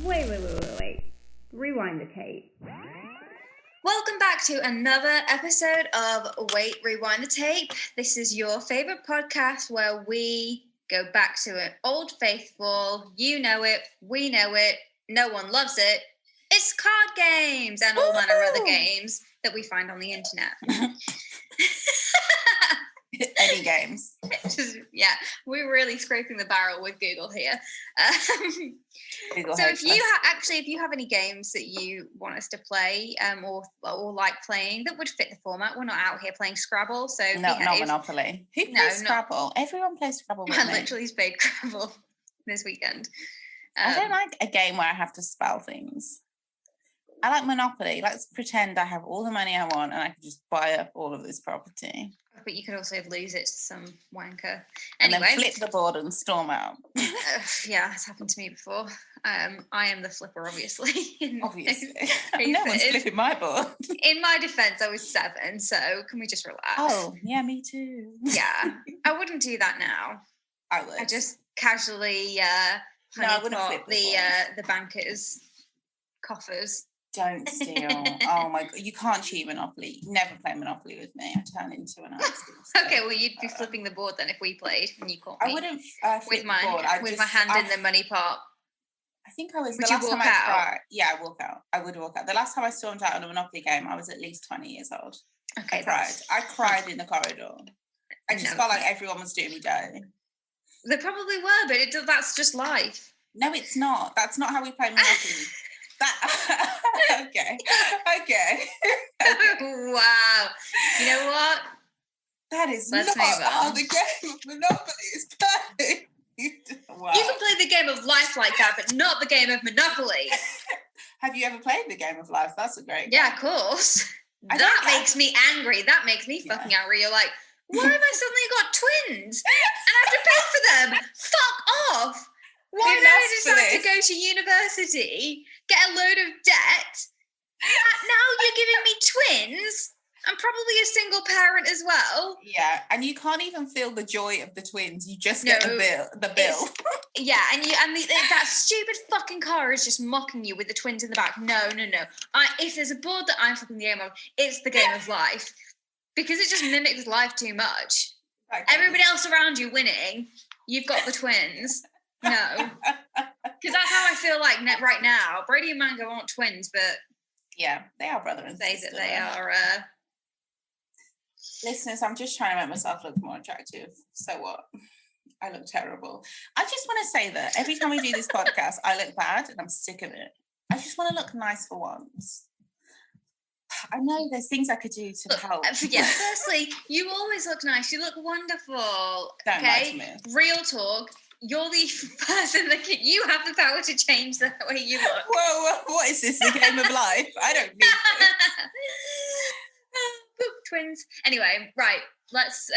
Wait. Rewind the tape. Welcome back to another episode of Wait, Rewind the Tape. This is your favourite podcast where we go back to an old faithful, you know it, we know it, no one loves it. It's card games and all manner of other games that we find on the internet. Any games. Yeah, we're really scraping the barrel with Google here. Google so hates if you have any games that you want us to play or like playing that would fit the format, we're not out here playing Scrabble, so not Monopoly. Who plays Scrabble? Everyone plays Scrabble with me. I literally played Scrabble this weekend. I don't like a game where I have to spell things. I like Monopoly. Let's pretend I have all the money I want and I can just buy up all of this property. But you could also lose it to some wanker. And then flip the board and storm out. Yeah, that's happened to me before. I am the flipper, obviously. Obviously. No one's flipping my board. In my defence, I was 7, so can we just relax? Oh, yeah, me too. Yeah, I wouldn't do that now. I would. I just casually I wouldn't flip the bankers' coffers. Don't steal. Oh my God. You can't cheat Monopoly. Never play Monopoly with me. I turn into an ass. Okay, well, you'd be flipping the board then if we played and you caught me. I wouldn't with my hand in the money pot. I think I was. Would you walk out? Yeah, I walk out. I would walk out. The last time I stormed out on a Monopoly game, I was at least 20 years old. Okay, I cried in the corridor. I just felt like everyone was doing me dirty. They probably were, but that's just life. No, it's not. That's not how we play Monopoly. Okay. Wow. You know what? That is not how the game of Monopoly is played. Wow. You can play the game of life like that, but not the game of Monopoly. Have you ever played the game of life? That's a great game. Yeah, of course. That makes me angry. That makes me fucking angry. You're like, why have I suddenly got twins? And I have to pay for them? Fuck off. Why did I decide to go to university, get a load of debt? Now you're giving me twins. I'm probably a single parent as well. Yeah, and you can't even feel the joy of the twins. You just get the bill. Yeah, and that stupid fucking car is just mocking you with the twins in the back. No. If there's a board that I'm fucking the game of, it's the game of life. Because it just mimics life too much. Okay. Everybody else around you winning, you've got the twins. No, because that's how I feel like right now. Brady and Mango aren't twins, but yeah, they are brother and sister. Say that they are. Listeners, I'm just trying to make myself look more attractive. So what? I look terrible. I just want to say that every time we do this podcast, I look bad, and I'm sick of it. I just want to look nice for once. I know there's things I could do to help. Yeah, firstly, you always look nice. You look wonderful. Don't lie to me. Real talk. You're the person you have the power to change the way you look. Whoa, what is this, the game of life? I don't need this. Poop twins. Anyway, right, let's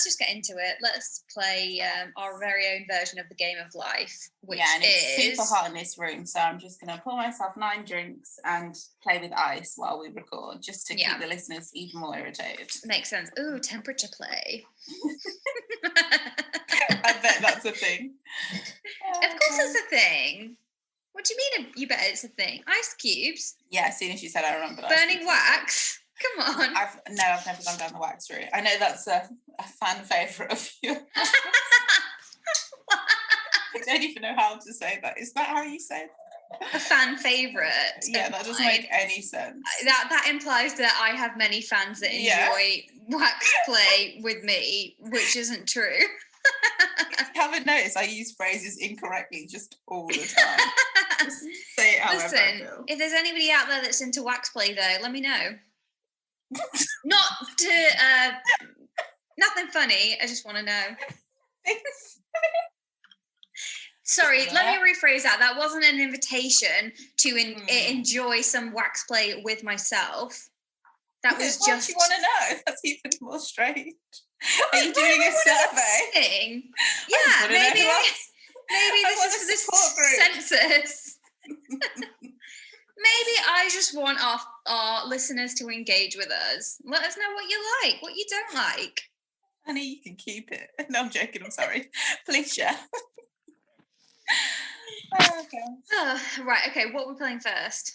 just get into it. Let's play our very own version of the game of life, which it's super hot in this room, so I'm just going to pour myself 9 drinks and play with ice while we record, just to keep the listeners even more irritated. Makes sense. Ooh, temperature play. I bet that's a thing. Of course it's a thing. What do you mean you bet it's a thing? Ice cubes? Yeah, as soon as you said I remember. Burning wax? Come on. I've never gone down the wax route. I know that's a fan favourite of yours. I don't even know how to say that. Is that how you say it? A fan favourite? Yeah, that doesn't make any sense. That implies that I have many fans that enjoy wax play with me, which isn't true. You haven't noticed I use phrases incorrectly just all the time. Just say it however I feel. If there's anybody out there that's into wax play though, let me know. Not to nothing funny, I just want to know. Sorry, let me rephrase that. That wasn't an invitation to enjoy some wax play with myself. That was just... you want to know? That's even more strange. Are you doing a survey? Yeah, maybe this is this census. Maybe I just want our listeners to engage with us. Let us know what you like, what you don't like. Honey, you can keep it. No, I'm joking. I'm sorry. Please share. Okay. Right, okay, what we're playing first?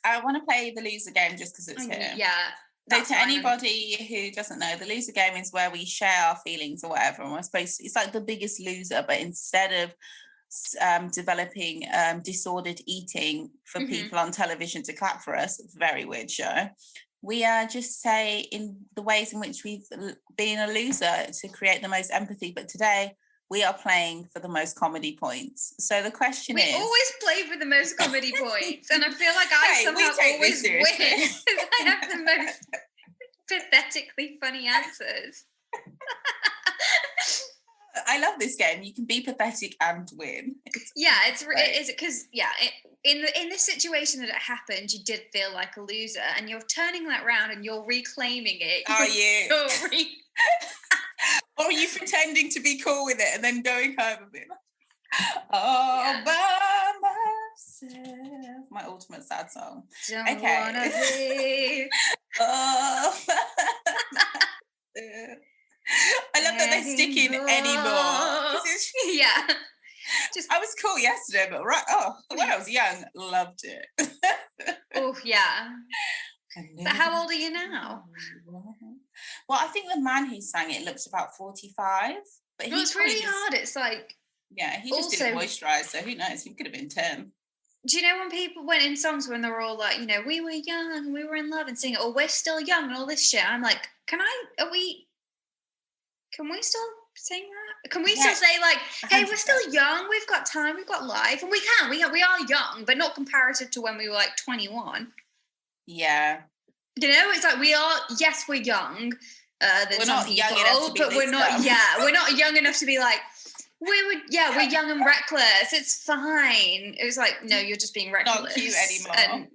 I want to play the loser game just because it's here. Yeah. So to anybody who doesn't know, the loser game is where we share our feelings or whatever, and we're supposed to, it's like the Biggest Loser, but instead of developing disordered eating for people on television to clap for us, it's a very weird show. We just say in the ways in which we've been a loser to create the most empathy. But today we are playing for the most comedy points. So the question is... We always play for the most comedy points. And I feel like I somehow always win because I have the most pathetically funny answers. I love this game. You can be pathetic and win. It's because in the situation that it happened, you did feel like a loser, and you're turning that round and you're reclaiming it. Are you? Or are you pretending to be cool with it and then going home a bit? By myself. My ultimate sad song. Don't wanna be. I love that they're sticking anymore. Yeah. I was cool yesterday, but when I was young, loved it. Oh yeah. But how old are you now? Well, I think the man who sang it looks about 45. But it's really hard. It's like... Yeah, he just didn't moisturise, so who knows? He could have been 10. Do you know when people went in songs when they were all like, we were young and we were in love and singing, or we're still young and all this shit? I'm like, can we still sing that? Can we still say like, hey, 100%. We're still young, we've got time, we've got life, and we are young, but not comparative to when we were like 21. Yeah. It's like we're young. We're not young enough to be but we're not. Yeah, we're not young enough to be like we're young and reckless. It's fine. It was like, no, you're just being reckless. Not cute anymore. And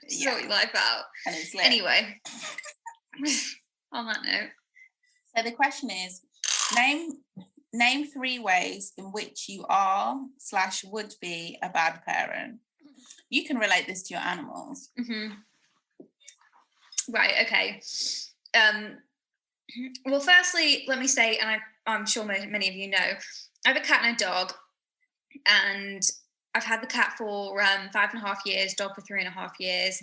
sort your life out. And it's lit. Anyway, on that note. So the question is, name 3 ways in which you are / would be a bad parent. You can relate this to your animals. Mm-hmm. Right, okay. Well, firstly, let me say, and I'm sure many of you know, I have a cat and a dog, and I've had the cat for 5.5 years, dog for 3.5 years,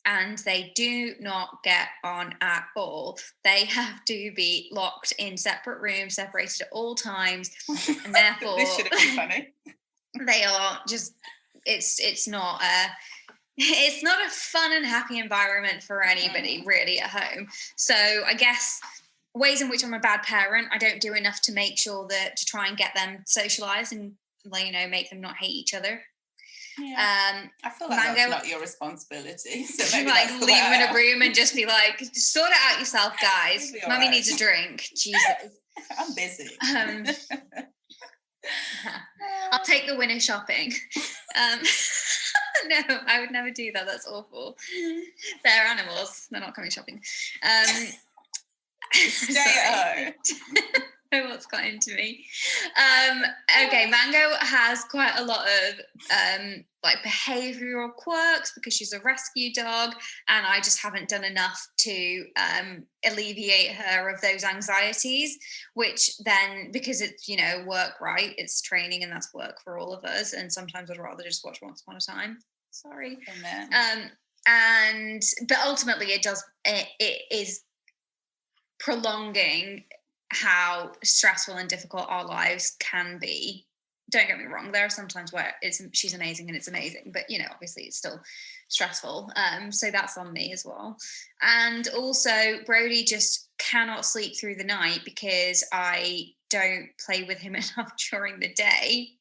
and they do not get on at all. They have to be locked in separate rooms, separated at all times, and therefore... This should have been funny. They are just... It's not a fun and happy environment for anybody really at home. So I guess ways in which I'm a bad parent, I don't do enough to make sure to try and get them socialized and make them not hate each other. Yeah. I feel like that's not your responsibility. So maybe like leave them in a room and just be like, sort it out yourself, guys. Mummy needs a drink. Jesus. I'm busy. I'll take the winner shopping. No, I would never do that. That's awful. They're animals. They're not coming shopping. Stay at home. What's got into me? Okay, Mango has quite a lot of behavioural quirks because she's a rescue dog, and I just haven't done enough to alleviate her of those anxieties, which then, because it's, work, right? It's training and that's work for all of us, and sometimes I'd rather just watch Once Upon a Time. Sorry. But ultimately it is prolonging how stressful and difficult our lives can be. Don't get me wrong, there are some times where she's amazing and it's amazing, but obviously it's still stressful. So that's on me as well. And also Brody just cannot sleep through the night because I don't play with him enough during the day.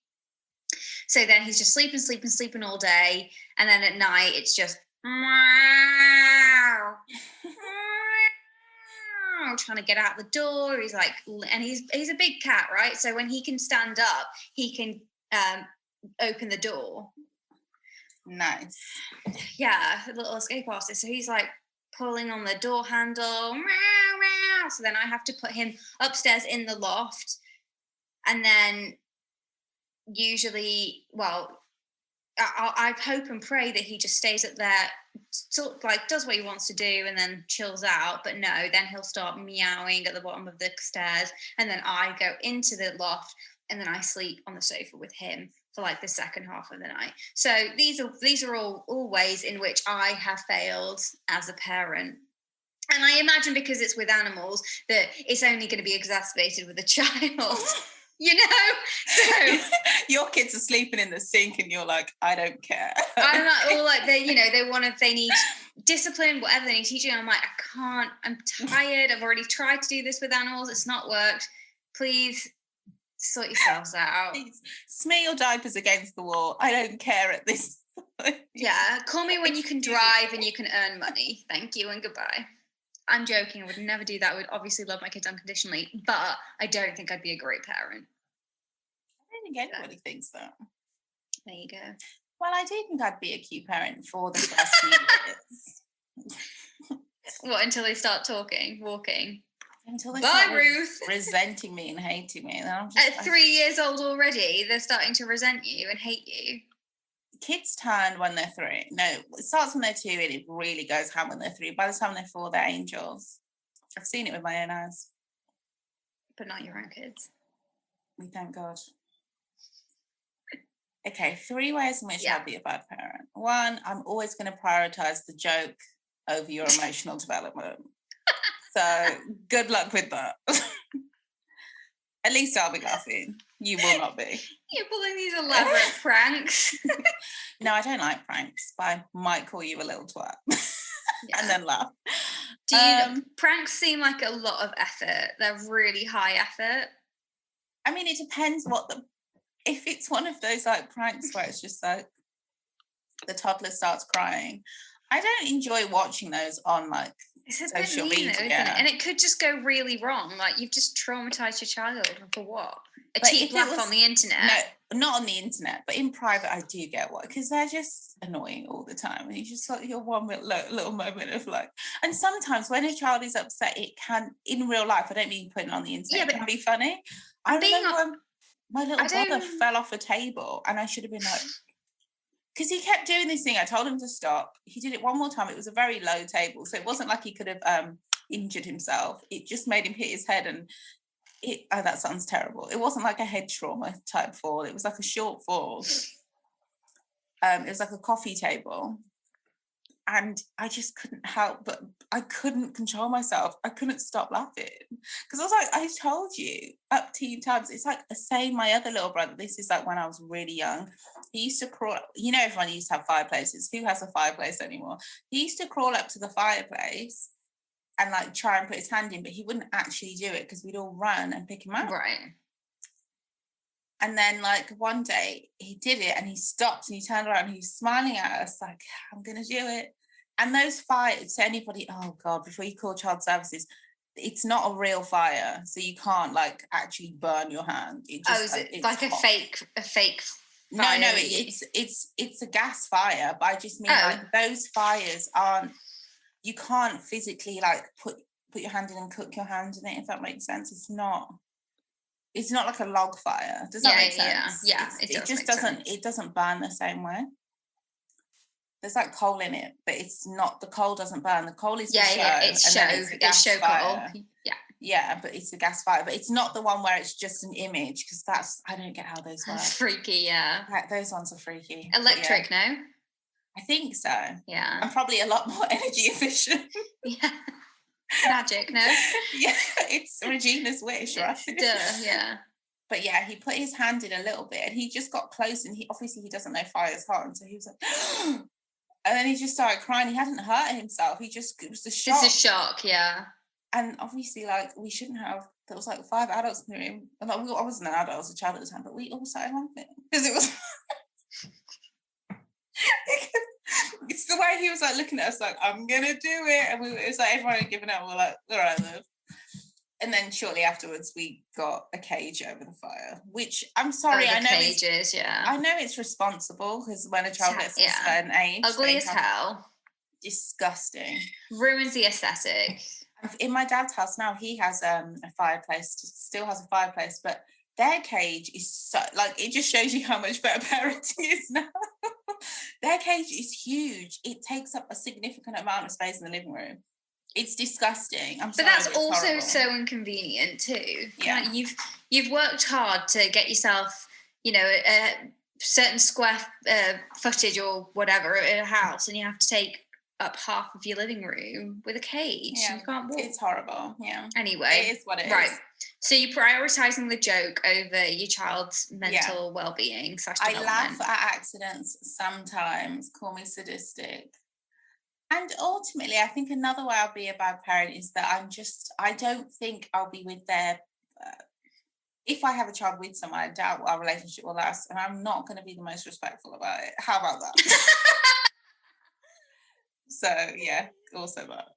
So then he's just sleeping all day, and then at night it's just trying to get out the door. He's like, and he's a big cat, right? So when he can stand up, he can open the door. Nice. Yeah, a little escape artist. So he's like pulling on the door handle. So then I have to put him upstairs in the loft, and then usually, I hope and pray that he just stays up there, sort of like does what he wants to do and then chills out. But no, then he'll start meowing at the bottom of the stairs, and then I go into the loft and then I sleep on the sofa with him for like the second half of the night. So these are all ways in which I have failed as a parent. And I imagine because it's with animals that it's only going to be exacerbated with a child. You know, so your kids are sleeping in the sink, and you're like, I don't care. I'm like, or like they need discipline, whatever they need teaching. I'm like, I can't. I'm tired. I've already tried to do this with animals. It's not worked. Please sort yourselves out. Please smear your diapers against the wall. I don't care at this point. Yeah, call me when you can drive and you can earn money. Thank you and goodbye. I'm joking. I would never do that. I would obviously love my kids unconditionally, but I don't think I'd be a great parent. I don't think anybody thinks that. There you go. Well, I do think I'd be a cute parent for the first few years. What, until they start walking? Until they Bye, start Ruth. resenting me and hating me. And I'm just, At 3 years old already, they're starting to resent you and hate you. Kids turn when they're 3. No, it starts when they're 2 and it really goes ham when they're 3. By the time they're 4, they're angels. I've seen it with my own eyes. But not your own kids. We thank God. Okay, 3 ways in which I'll be a bad parent. 1, I'm always going to prioritise the joke over your emotional development. So good luck with that. At least I'll be laughing. You will not be. You're pulling these elaborate pranks. No, I don't like pranks, but I might call you a little twat and then laugh. Pranks seem like a lot of effort. They're really high effort. I mean, it depends if it's one of those like pranks where it's just like the toddler starts crying. I don't enjoy watching those on like social media. Though, isn't it? And it could just go really wrong. Like you've just traumatized your child for what? A cheap laugh on the internet. No, not on the internet, but in private I do get one because they're just annoying all the time. And you just like your one little moment of like, and sometimes when a child is upset, it can, in real life, I don't mean putting it on the internet, it can be funny. I remember when my little brother fell off a table and I should have been like, because he kept doing this thing. I told him to stop. He did it one more time. It was a very low table, so it wasn't like he could have injured himself. It just made him hit his head, and that sounds terrible. It wasn't like a head trauma type fall. It was like a short fall. It was like a coffee table, and I just couldn't help, but I couldn't control myself. I couldn't stop laughing because I was like, I told you up to times. It's like saying my other little brother. This is like when I was really young. He used to crawl. You know, everyone used to have fireplaces. Who has a fireplace anymore? He used to crawl up to the fireplace and like try and put his hand in, but he wouldn't actually do it because we'd all run and pick him up. Right. And then like one day he did it and he stopped and he turned around and he was smiling at us like, I'm going to do it. And those fires, to anybody, oh God, before you call child services, it's not a real fire. So you can't like actually burn your hand. It just, is it like a fake fire? No, it's a gas fire, but I just mean like those fires aren't, you can't physically like put your hand in and cook your hand in it, if that makes sense. It's not like a log fire. Does that make sense? Yeah. It doesn't burn the same way. There's like coal in it, but it's not, the coal doesn't burn. The coal is it's show coal. Yeah, but it's a gas fire. But it's not the one where it's just an image, because I don't get how those work. That's freaky, yeah. Those ones are freaky. Electric, no? I think so. Yeah. I'm probably a lot more energy efficient. Yeah. Magic, no? Yeah, it's Regina's wish, right? Yeah. But yeah, he put his hand in a little bit and he just got close, and he doesn't know fire's hot, and so he was like, and then he just started crying. He hadn't hurt himself. It was a shock. It's a shock, yeah. And obviously, like, we shouldn't have, there was like 5 adults in the room. And like, I wasn't an adult, I was a child at the time, but we all started laughing because it was it's the way he was like looking at us like, I'm gonna do it. And it was like everyone had given up. We're like, all right, then. And then shortly afterwards, we got a cage over the fire, which I'm sorry, I know cages, I know it's responsible, because when a child gets to a certain age, ugly as hell, disgusting, ruins the aesthetic. In my dad's house now, he has a fireplace, still has a fireplace, but their cage is so, like, it just shows you how much better parenting is now. Their cage is huge. It takes up a significant amount of space in the living room. It's disgusting. But that's also horrible. So inconvenient too. Yeah, you've worked hard to get yourself, certain square footage or whatever in a house, and you have to take up half of your living room with a cage. Yeah, you can't walk. It's horrible. Yeah. Anyway, it is what it is. Right. So you're prioritising the joke over your child's mental well-being / I development. laugh at accidents sometimes. Call me sadistic. And ultimately, I think another way I'll be a bad parent is that I don't think I'll be with their. If I have a child with someone, I doubt our relationship will last, and I'm not going to be the most respectful about it. How about that? So yeah, also that.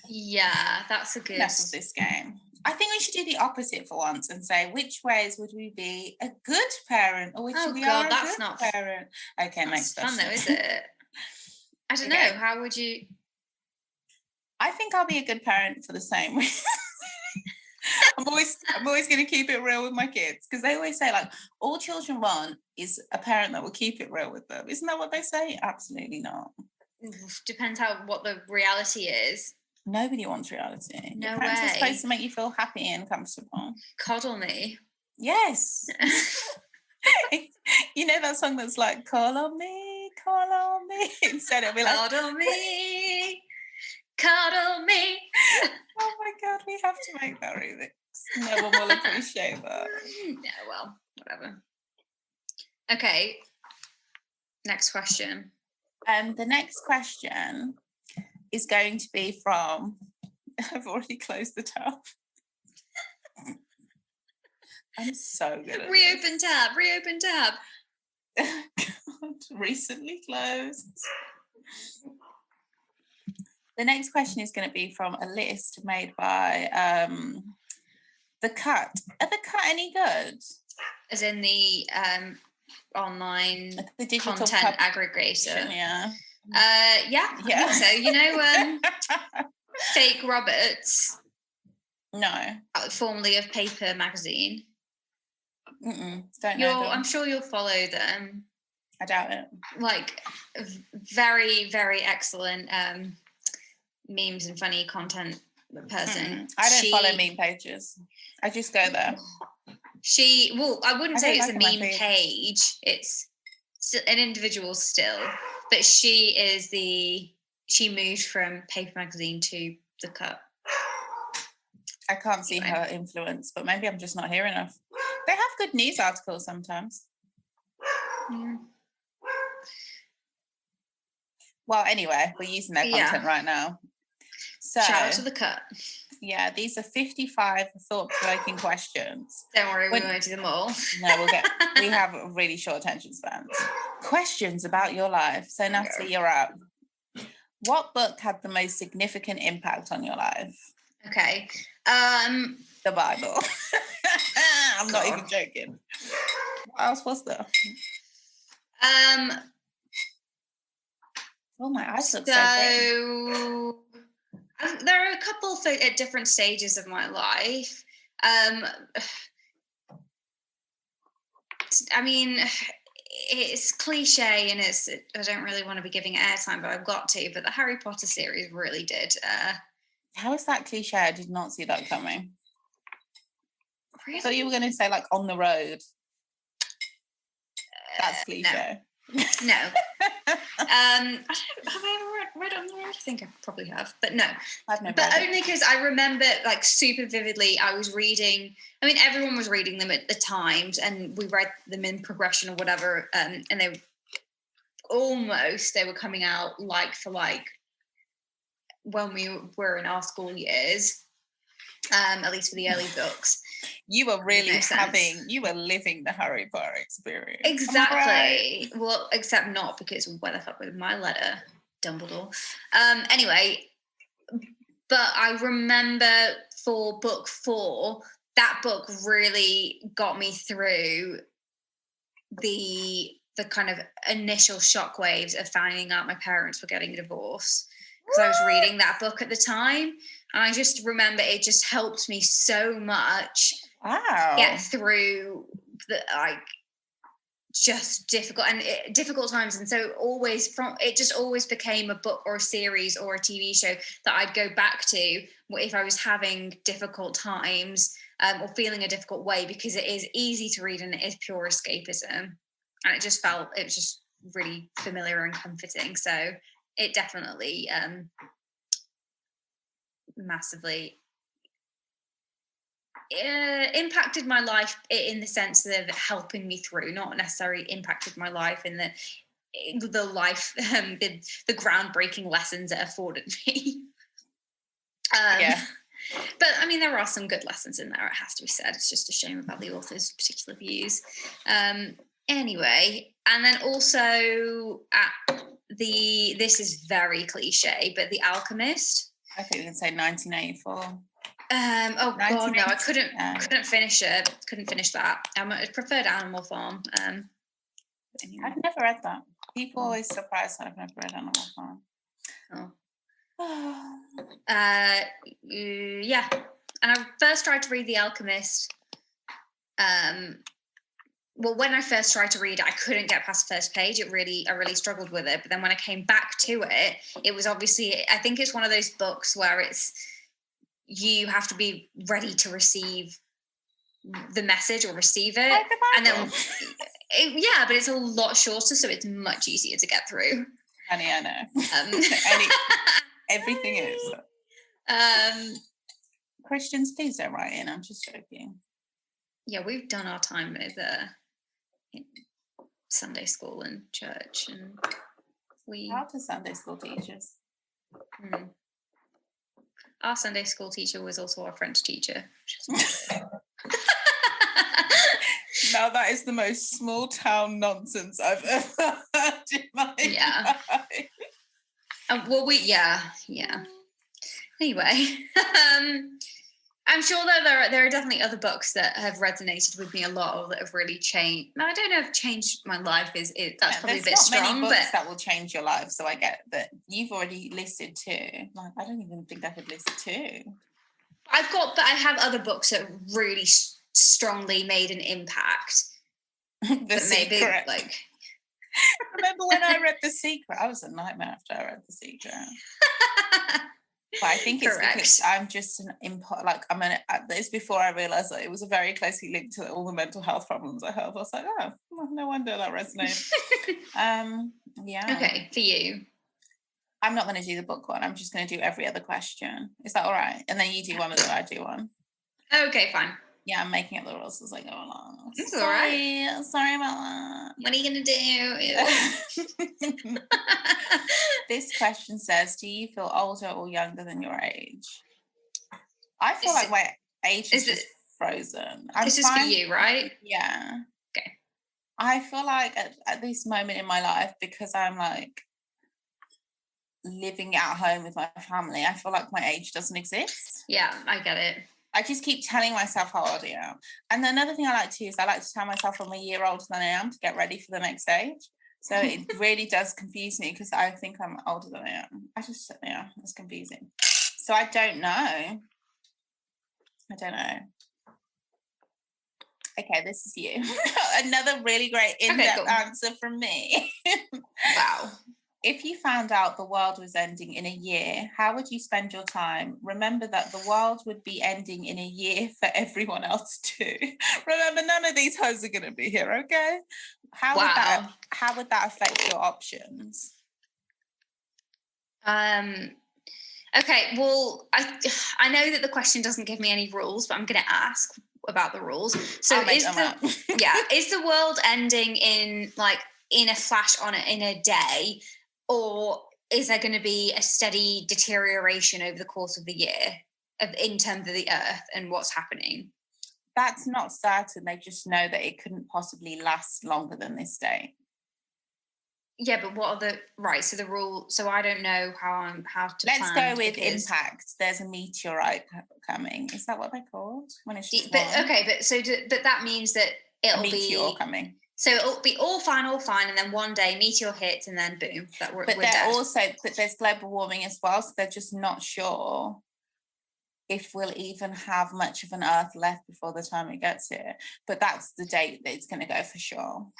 Yeah, that's a good. Enough of this game. I think we should do the opposite for once and say which ways would we be a good parent or which we are a that's good not parent. Okay, next fun question. though, is it? I don't know. How would you? I think I'll be a good parent for the same reason. I'm always going to keep it real with my kids, because they always say, like, all children want is a parent that will keep it real with them. Isn't that what they say? Absolutely not. Depends what the reality is. Nobody wants reality. No Your parents way. are supposed to make you feel happy and comfortable. Coddle me. Yes. You know that song that's like, call on me, call on me. Instead it'll be like, cuddle me, cuddle me. Oh my God, we have to make that remix. No one will appreciate that. Yeah, well, whatever. Okay. Next question. The next question is going to be from, I've already closed the tab. I'm so good at reopen tab. God, recently closed. The next question is going to be from a list made by The Cut. Are The Cut any good? As in the online the digital content aggregator. Yeah. Yeah. I think so. You know, Fake Roberts. No. Formerly of Paper Magazine. Don't know them. I'm sure you'll follow them. I doubt it. Like, very, very excellent memes and funny content person. I don't follow meme pages. I just go there. I wouldn't say it's a meme page. It's an individual still, but she moved from Paper Magazine to The Cut. I can't see her influence, but maybe I'm just not here enough. They have good news articles sometimes. Yeah. Well, anyway, we're using their content right now. So, shout out to The Cut. Yeah, these are 55 thought-provoking questions. Don't worry, we won't do them all. No, we have really short attention spans. Questions about your life. So, Natalie, you're up. What book had the most significant impact on your life? Okay. The Bible. I'm not even joking. What else was there? Oh, my eyes look so big. There are a couple at different stages of my life. I mean, it's cliche and I don't really want to be giving it airtime, but I've got to. But the Harry Potter series really did. How is that cliche? I did not see that coming. Really? I thought you were going to say, like, on the road. That's cliche. No. Have I ever read On the Road? I think I probably have, but no. I've never. But only because I remember, like, super vividly, I was reading. I mean, everyone was reading them at the times, and we read them in progression or whatever. And they were coming out like for like when we were in our school years. At least for the early books. You were you were living the Harry Potter experience. Exactly. Right? Well, except not, because where the fuck was my letter, Dumbledore? Anyway, but I remember for book 4, that book really got me through the kind of initial shockwaves of finding out my parents were getting a divorce. Because I was reading that book at the time. And I just remember it just helped me so much get through the just difficult times. And so it just always became a book or a series or a TV show that I'd go back to if I was having difficult times. or feeling a difficult way, because it is easy to read and it is pure escapism. And it was just really familiar and comforting. So it definitely massively impacted my life in the sense of helping me through, not necessarily impacted my life in the groundbreaking lessons it afforded me. But I mean, there are some good lessons in there, it has to be said. It's just a shame about the author's particular views. Anyway, and then also this is very cliche, but The Alchemist. I think we can say 1984. Oh god, no, I couldn't finish it. Couldn't finish that. I preferred Animal Farm. Anyway. I've never read that. People always surprised that I've never read Animal Farm. Oh. Yeah. And I first tried to read The Alchemist. Well, when I first tried to read it, I couldn't get past the first page. I really struggled with it. But then when I came back to it, it was obviously, I think it's one of those books where you have to be ready to receive the message or receive it. Like the and Bible. then, but it's a lot shorter, so it's much easier to get through. Honey, I know. Everything is. Christians, please don't write in. I'm just joking. Yeah, we've done our time with Sunday school and church, and How to Sunday school teachers? Our Sunday school teacher was also our French teacher. Now that is the most small town nonsense I've ever heard in my life. Well, Anyway, I'm sure that there are definitely other books that have resonated with me a lot, or that have really changed. Now, I don't know if changed my life that's probably a bit strong. There's not many books that will change your life, so I get that you've already listed two. Like, I don't even think I could list two. But I have other books that really strongly made an impact. The Secret. Maybe, like. Remember when I read The Secret? I was a nightmare after I read The Secret. But I think it's because I'm just it's before I realised that it was very closely linked to all the mental health problems I have. I was like, oh, no wonder that resonates. Okay, for you. I'm not going to do the book one. I'm just going to do every other question. Is that all right? And then you do one and then I do one. Okay, fine. Yeah, I'm making up the rules as I go along. It's all right. Sorry about that. What are you going to do? This question says, do you feel older or younger than your age? I feel like my age is just frozen. This is for you, right? Yeah. Okay. I feel like at this moment in my life, because I'm like living at home with my family, I feel like my age doesn't exist. Yeah, I get it. I just keep telling myself how old I am. And another thing I like to do is I like to tell myself I'm a year older than I am to get ready for the next stage. So it really does confuse me because I think I'm older than I am. It's confusing. So I don't know. Okay, this is you. Another really great in-depth answer from me. Wow. If you found out the world was ending in a year, how would you spend your time? Remember that the world would be ending in a year for everyone else too. Remember, none of these hoes are going to be here, okay? How would that affect your options? Okay, well, I know that the question doesn't give me any rules, but I'm going to ask about the rules. So is the world ending in a flash in a day? Or is there going to be a steady deterioration over the course of the year in terms of the Earth and what's happening? That's not certain. They just know that it couldn't possibly last longer than this date. Yeah, but what are so the rule, so I don't know how to Let's go with impact. There's a meteorite coming. Is that what they're called? When it's just but that means that it'll be... meteor coming. So it'll be all fine, and then one day meteor hits, and then boom, we're dead. But there's global warming as well, so they're just not sure if we'll even have much of an Earth left before the time it gets here. But that's the date that it's going to go for sure.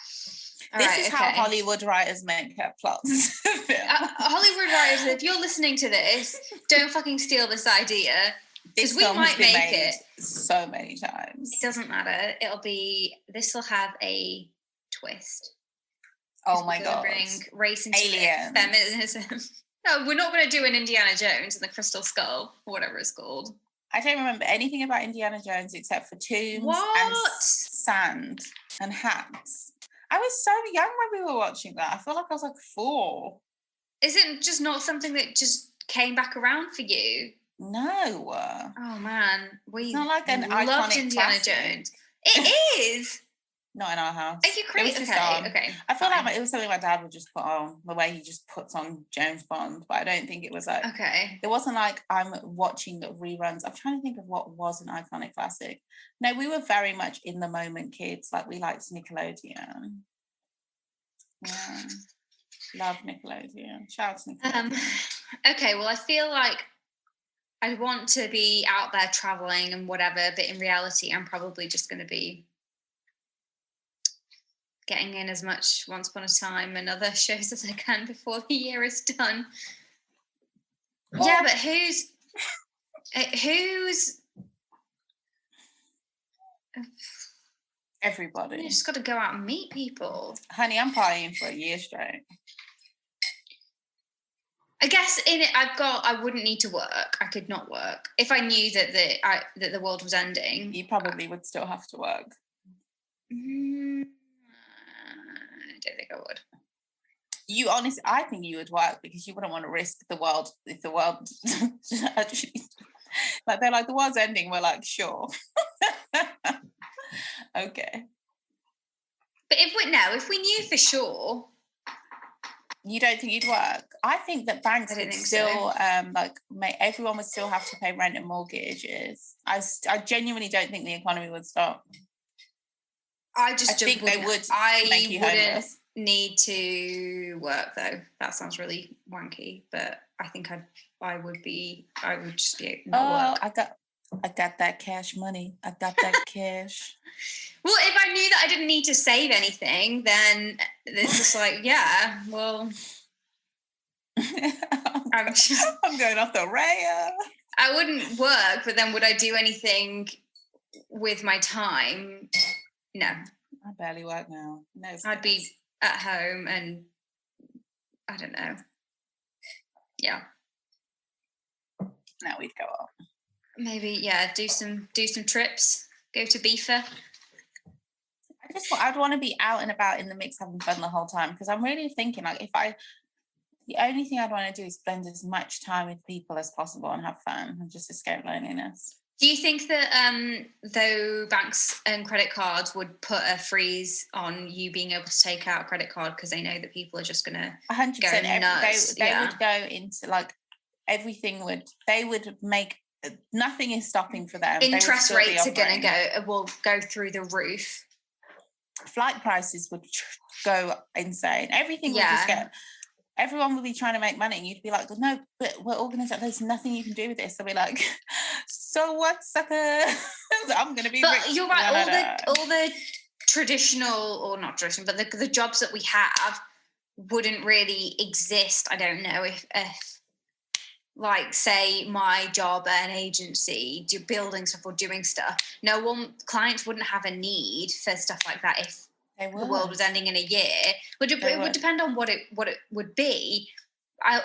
This is how Hollywood writers make their plots. Hollywood writers, if you're listening to this, don't fucking steal this idea. This we film has might been make made it. so many times. It doesn't matter. This will have a twist. Oh my We're gonna god. bring race into Aliens. it, feminism. No, we're not going to do an Indiana Jones and the Crystal Skull, or whatever it's called. I don't remember anything about Indiana Jones except for tombs and What? sand and hats. I was so young when we were watching that. I feel like I was like 4. Is it just not something that just came back around for you? No. Oh man, It's not like an loved iconic Indiana classic. Jones. It is. Not in our house. Are you crazy? Okay. I feel fine. like it was something my dad would just put on, the way he just puts on James Bond, but I don't think it was like, okay. It wasn't like I'm watching reruns. I'm trying to think of what was an iconic classic. No, we were very much in the moment kids. Like, we liked Nickelodeon. Yeah. Love Nickelodeon. Shout out to Nickelodeon. Okay, well, I feel like I want to be out there traveling and whatever, but in reality, I'm probably just going to be getting in as much Once Upon a Time and other shows as I can before the year is done. Oh. Yeah, but who's everybody? You just got to go out and meet people. Honey, I'm partying for a year straight. I guess in it, I wouldn't need to work. I could not work if I knew that the world was ending. You probably would still have to work. I don't think I would. You honestly, I think you would work because you wouldn't want to risk the world if the world actually, like, they're like, the world's ending. We're like, sure. Okay. But if we knew for sure. You don't think you'd work? I think that banks would still, everyone would still have to pay rent and mortgages. I genuinely don't think the economy would stop. I think they would make you homeless. Need to work though. That sounds really wanky, but I think I would just be not work. I got that cash money. I got that cash. Well, if I knew that I didn't need to save anything, then it's just like, yeah, well, I'm going off the rail. I wouldn't work, but then would I do anything with my time? No. I barely work now. No, I'd be at home and I don't know. Yeah. Now we'd go up. Maybe, yeah, do some trips. Go to Bifa. I'd want to be out and about in the mix, having fun the whole time, because I'm really thinking, like, the only thing I'd want to do is spend as much time with people as possible and have fun and just escape loneliness. Do you think that though banks and credit cards would put a freeze on you being able to take out a credit card because they know that people are just going to 100%, go nuts? They would go into, like, everything they would make, nothing is stopping for them. Interest rates are going to go through the roof. Flight prices would go insane. Everything would just get... Everyone would be trying to make money and you'd be like, no, but we're organized. There's nothing you can do with this. They'll be like, so what, sucker? I'm going to be rich. But you're right. All the traditional, or not traditional, but the jobs that we have wouldn't really exist. I don't know if like, say, my job at an agency, building stuff or doing stuff, clients wouldn't have a need for stuff like that if the world was ending in a year. It would depend on what it would be. I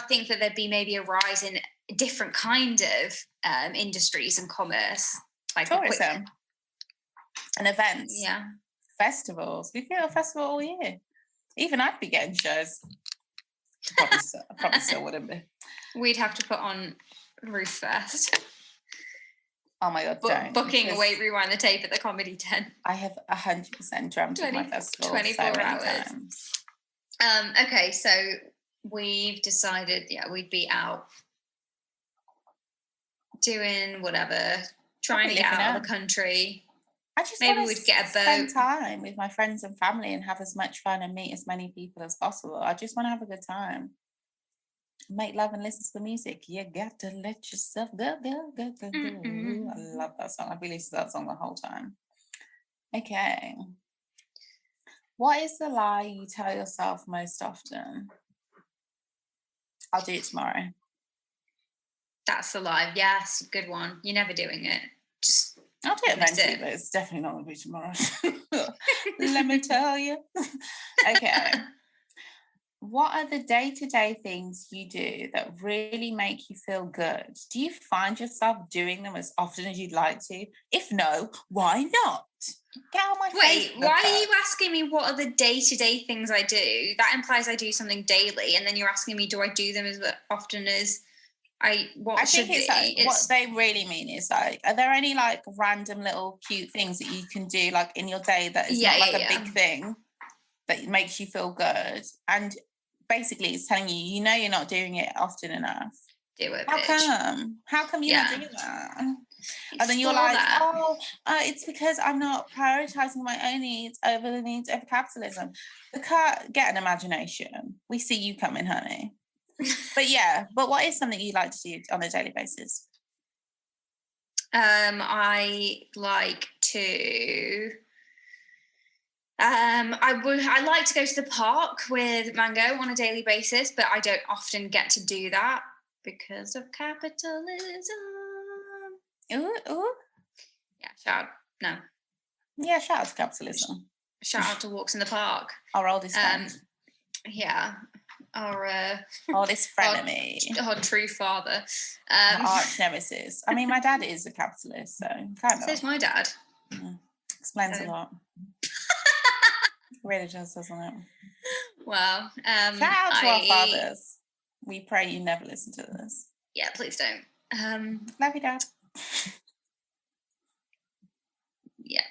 think that there'd be maybe a rise in different kind of industries and commerce, like tourism and events. Yeah, festivals. We could have a festival all year. Even I'd be getting shows. Probably still wouldn't be. We'd have to put on Roof Fest. Oh my God, booking Wait, Rewind the Tape at the Comedy Tent. I have 100% dreamt of my festival 24 so hours. Times. Okay, so we've decided, we'd be out doing whatever, trying to get out of the country. I just maybe we'd get a boat. Spend time with my friends and family and have as much fun and meet as many people as possible. I just want to have a good time. Make love and listen to the music. You got to let yourself go. Mm-hmm. I love that song. I've been listening to that song the whole time. Okay. What is the lie you tell yourself most often? I'll do it tomorrow. That's the live. Yes, good one. You're never doing it. Just I'll do it miss eventually, it. but it's definitely not going to be tomorrow. Let me tell you. Okay. What are the day-to-day things you do that really make you feel good? Do you find yourself doing them as often as you'd like to? If no, why not? Get out my face. Wait, why are you asking me what are the day-to-day things I do? That implies I do something daily, and then you're asking me, do I do them as often as I think it's like, what they really mean is like, are there any like random little cute things that you can do like in your day that is not like a big thing that makes you feel good? And basically it's telling you, you know, you're not doing it often enough. Do it, How bitch. How come you're not doing that? And then you're Explore like, that. it's because I'm not prioritizing my own needs over the needs of capitalism. Get an imagination. We see you coming, honey. But what is something you like to do on a daily basis? I like to I like to go to the park with Mango on a daily basis, but I don't often get to do that because of capitalism. Ooh. Yeah, shout out. No. Yeah, shout out to capitalism. Shout out to walks in the park. Our oldest friend. Yeah. Our oldest frenemy. Our true father. Our arch nemesis. I mean, my dad is a capitalist, so kind of. So is my dad. Explains a lot. Really does, doesn't it? Wow. Shout out to our fathers. We pray you never listen to this. Yeah, please don't. Love you, Dad. Yeah.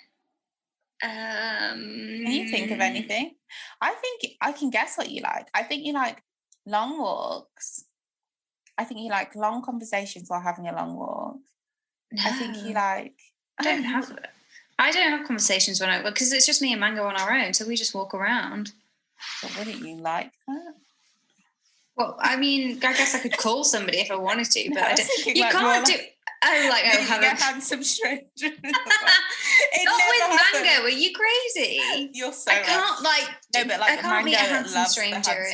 Can you think of anything? I think I can guess what you like. I think you like long walks. I think you like long conversations while having a long walk. No, I think you like... I don't have conversations because it's just me and Mango on our own, so we just walk around. But wouldn't you like that? Well, I mean, I guess I could call somebody if I wanted to, but I don't. You like can't do... have a handsome stranger. Not with Mango. Are you crazy? You're so. I can't I can't meet a handsome stranger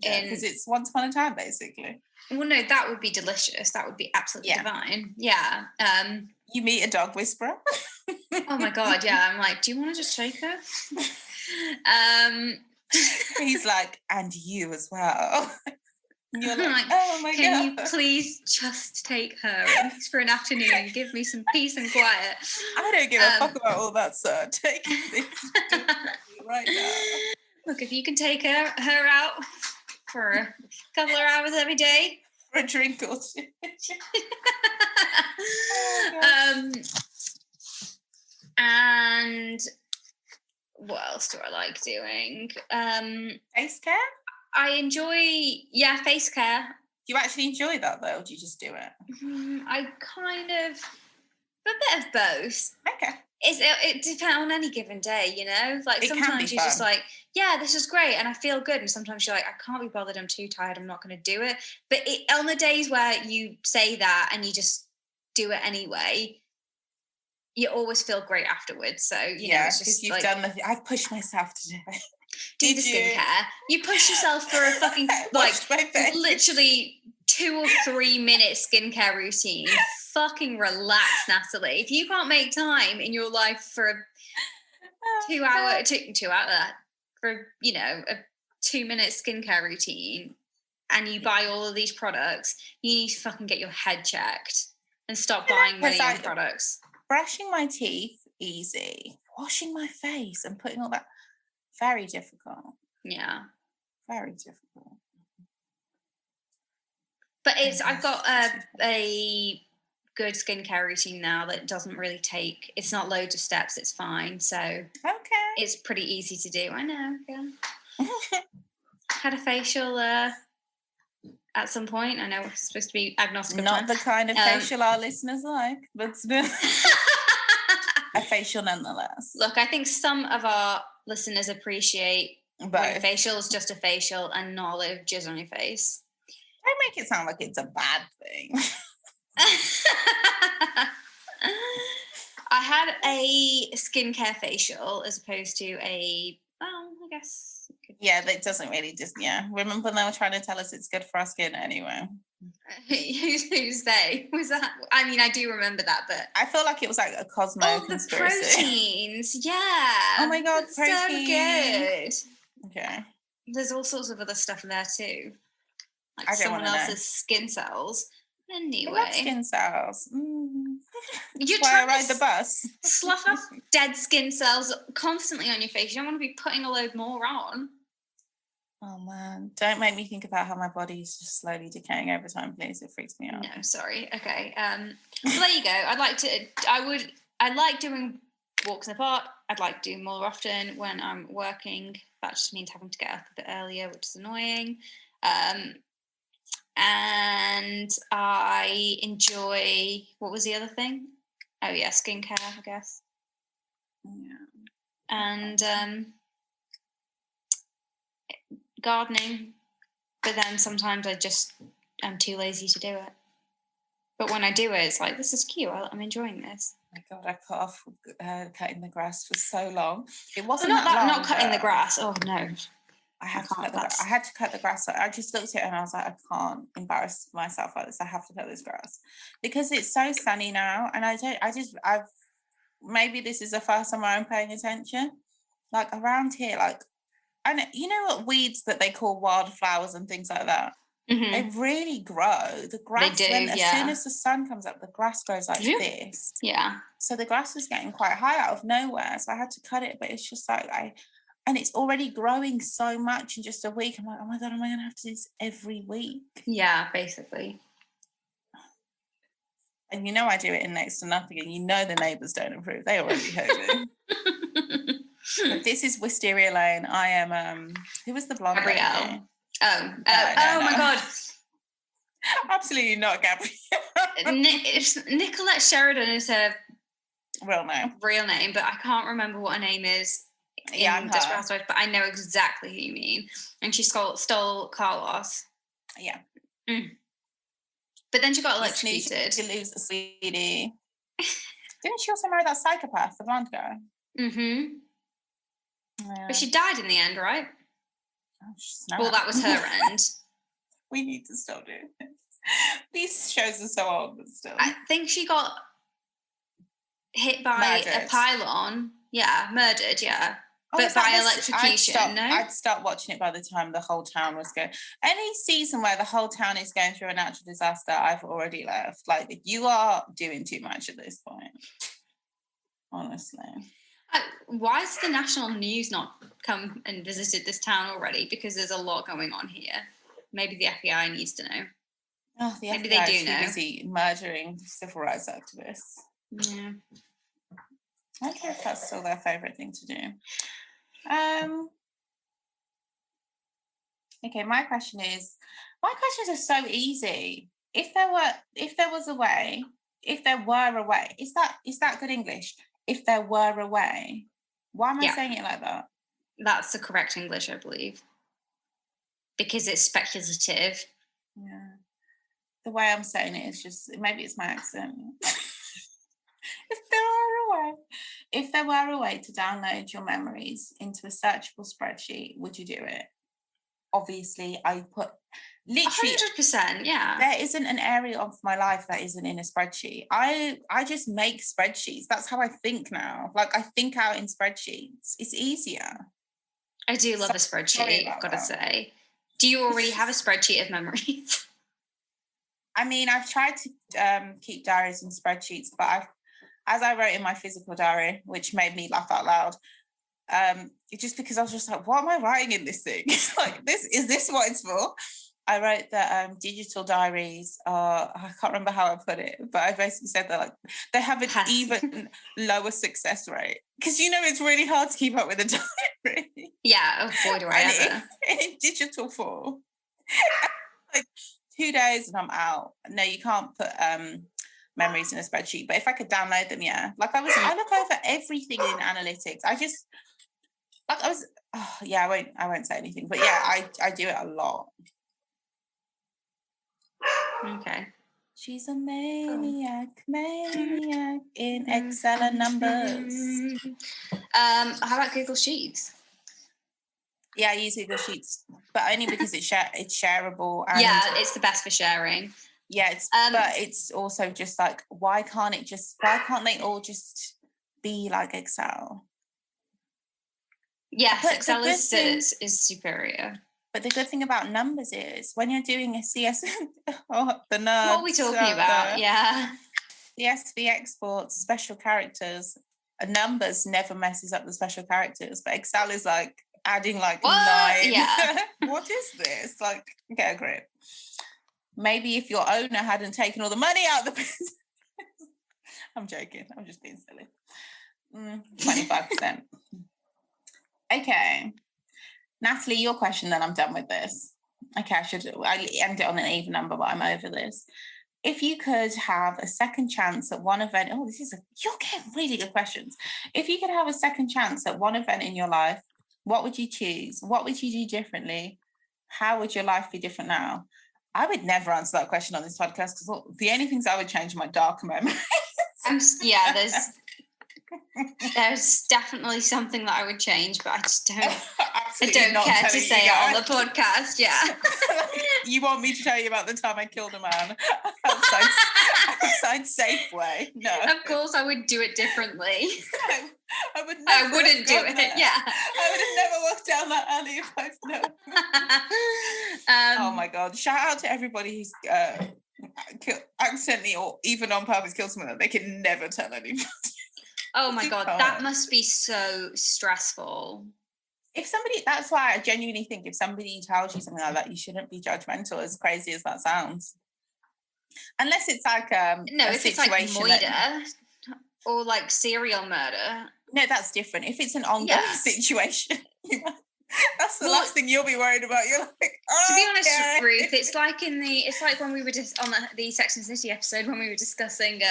because it's once upon a time, basically. Well, no, that would be delicious. That would be absolutely divine. Yeah. You meet a dog whisperer. Oh my god, yeah. I'm like, do you want to just shake her? He's like, and you as well. And you're like, oh my god. Can you please just take her for an afternoon and give me some peace and quiet? I don't give a fuck about all that, sir. Take this right now. Look, if you can take her out for a couple of hours every day. For a drink or two. And what else do I like doing? Face care? I enjoy, face care. Do you actually enjoy that though, or do you just do it? I kind of, a bit of both. Okay. It depends on any given day, you know? Like it sometimes you're just like, yeah, this is great and I feel good. And sometimes you're like, I can't be bothered, I'm too tired, I'm not going to do it. But on the days where you say that and you just do it anyway, you always feel great afterwards. So, you know, it's just you've done I've pushed myself to do it. Do the skincare. You push yourself for a fucking, literally 2 or 3 minute skincare routine. Fucking relax, Natalie. If you can't make time in your life for a 2 hour, for, you know, a 2 minute skincare routine and you buy all of these products, you need to fucking get your head checked and stop buying million products. Brushing my teeth, easy. Washing my face and putting all that, very difficult. Yeah. Very difficult. But I've got a good skincare routine now that doesn't really it's not loads of steps, it's fine. So it's pretty easy to do. I know, yeah. Had a facial at some point. I know we're supposed to be agnostic. Not the kind of facial our listeners like, but a facial nonetheless. Look, I think some of our listeners appreciate when a facial is just a facial and not a lot of jizz on your face. Don't make it sound like it's a bad thing. I had a skincare facial as opposed to I guess you could Yeah, that doesn't really just, Remember when they were trying to tell us it's good for our skin anyway? Who's they? Was that? I mean, I do remember that, but I feel like it was like a Cosmo oh, conspiracy. the proteins, yeah. Oh my God, That's protein. so good. Okay. There's all sorts of other stuff in there too, like I don't someone wanna know. else's skin cells. I Anyway, love skin cells. You're That's why I trying ride to the bus. slough off dead skin cells constantly on your face. You don't want to be putting a load more on. Oh man, don't make me think about how my body's just slowly decaying over time, please. It freaks me out. No, sorry. Okay. So there you go. I like doing walks in the park. I'd like to do more often when I'm working. That just means having to get up a bit earlier, which is annoying. And I enjoy, what was the other thing? Oh yeah, skincare, I guess. Yeah. And gardening, but then sometimes I'm too lazy to do it. But when I do it, it's like, this is cute. I'm enjoying this. Oh my God, I cut off cutting the grass for so long. It wasn't Well, that long. not cutting the grass. Oh no. I had to cut the grass. I just looked at it and I was like, I can't embarrass myself like this. I have to cut this grass because it's so sunny now. And maybe this is the first time I'm paying attention. Like around here, like, and you know what weeds that they call wildflowers and things like that? Mm-hmm. They really grow. The grass, They do, as soon as the sun comes up, the grass grows like this. Yeah. So the grass was getting quite high out of nowhere. So I had to cut it, but it's just like and it's already growing so much in just a week. I'm like, oh my God, am I going to have to do this every week? Yeah, basically. And you know I do it in next to nothing, and you know the neighbours don't approve. They already heard it. But this is Wisteria Lane. I am, who was the blonde lady? Oh, No. my God. Absolutely not Gabrielle. Nicolette Sheridan is her real name, but I can't remember what her name is. Yeah, in Desperate Housewives, but I know exactly who you mean. And she stole Carlos. Yeah. But then she got electrocuted. She lose the sweetie. Didn't she also marry that psychopath, the blonde guy? Mm-hmm. Yeah. But she died in the end, right? Oh, well, that was her end. We need to stop doing this. These shows are so old, but still. I think she got hit by a pylon. Yeah, murdered, yeah. But by electrocution, I'd start watching it by the time the whole town was going. Any season where the whole town is going through a natural disaster, I've already left. Like, you are doing too much at this point. Honestly. Why has the national news not come and visited this town already? Because there's a lot going on here. Maybe the FBI needs to know. Oh, the Maybe FBI they do is too know. busy murdering civil rights activists. Yeah. I wonder if that's still their favourite thing to do. Okay, my questions are so easy. If there were a way, is that good English? If there were a way. Why am I saying it like that? That's the correct English, I believe. Because it's speculative. Yeah. The way I'm saying it is just, maybe it's my accent. If there were a way to download your memories into a searchable spreadsheet, would you do it? Obviously, I put literally 100%, yeah. There isn't an area of my life that isn't in a spreadsheet. I just make spreadsheets. That's how I think now. Like, I think out in spreadsheets. It's easier. I do love a spreadsheet, I've got to say. Do you already have a spreadsheet of memories? I mean, I've tried to keep diaries and spreadsheets, but as I wrote in my physical diary, which made me laugh out loud, just because I was just like, what am I writing in this thing? Like, is this what it's for? I wrote that digital diaries are, I can't remember how I put it, but I basically said that, like, they have an even lower success rate. Because, you know, it's really hard to keep up with a diary. Yeah, oh boy, do I ever. In digital form. Like, 2 days and I'm out. No, you can't put memories in a spreadsheet, but if I could download them, yeah. Like, I look over everything in analytics. I won't say anything, but yeah, I do it a lot. Okay. She's a maniac in Excel and numbers. How about Google Sheets? Yeah, I use Google Sheets, but only because it's shareable. And yeah, it's the best for sharing. Yeah, but it's also just like, why can't they all just be like Excel? Yes, But Excel is superior. But the good thing about numbers is when you're doing a CS, the nerds. What are we talking about? Yeah. The SV exports, special characters, numbers never messes up the special characters, but Excel is like adding like what? 9. Yeah. What is this? Like, get a grip. Maybe if your owner hadn't taken all the money out of the business. I'm joking. I'm just being silly. 25%. Okay. Natalie, your question, then I'm done with this. Okay, I end it on an even number, but I'm over this. If you could have a second chance at one event, you're getting really good questions. If you could have a second chance at one event in your life, what would you choose? What would you do differently? How would your life be different now? I would never answer that question on this podcast because the only things I would change are my darker memories. There's definitely something that I would change, but I just don't. I don't not care to say it on the podcast. Yeah. You want me to tell you about the time I killed a man outside Safeway? No. Of course, I would do it differently. I would. I wouldn't do it. There. Yeah. I would have never walked down that alley if I'd known. Oh my God! Shout out to everybody who's accidentally or even on purpose killed someone that they can never tell anybody. Oh my God, that must be so stressful. That's why I genuinely think if somebody tells you something like that, you shouldn't be judgmental, as crazy as that sounds. Unless it's like if it's like murder or like serial murder. No, that's different. If it's an ongoing situation, that's the last thing you'll be worried about. You're like, to be honest, Ruth, it's like when we were just on the Sex and the City episode when we were discussing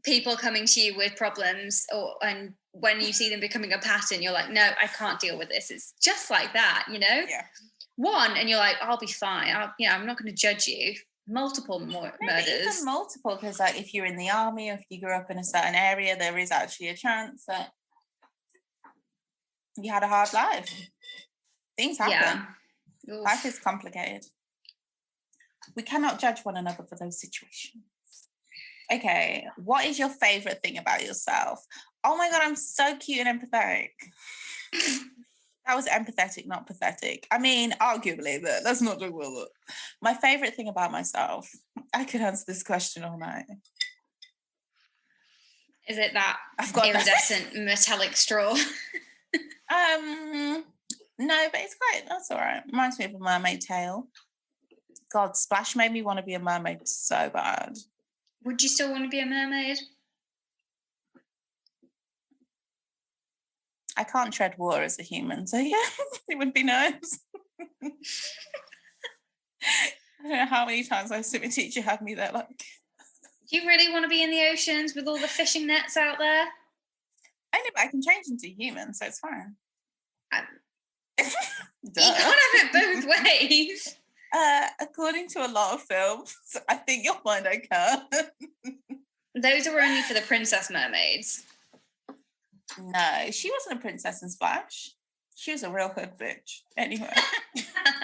people coming to you with problems, and when you see them becoming a pattern, you're like, no, I can't deal with this. It's just like that, you know? Yeah. One, and you're like, I'll be fine. I'm not going to judge you. Multiple murders. Even multiple, because like if you're in the army or if you grew up in a certain area, there is actually a chance that you had a hard life. Things happen. Yeah. Life is complicated. We cannot judge one another for those situations. Okay, what is your favorite thing about yourself? Oh my God, I'm so cute and empathetic. That was empathetic, not pathetic. I mean, arguably, but let's not do well. My favorite thing about myself, I could answer this question all night. Is it that iridescent metallic straw? No, but that's all right. Reminds me of a mermaid tail. God, Splash made me want to be a mermaid so bad. Would you still want to be a mermaid? I can't tread water as a human, so yeah, it would be nice. I don't know how many times my swimming teacher had me there, like... Do you really want to be in the oceans with all the fishing nets out there? I know, but I can change into human, so it's fine. You can't have it both ways. According to a lot of films, I think you'll find I can. Those are only for the princess mermaids. No, she wasn't a princess in Splash. She was a real hood bitch. Anyway,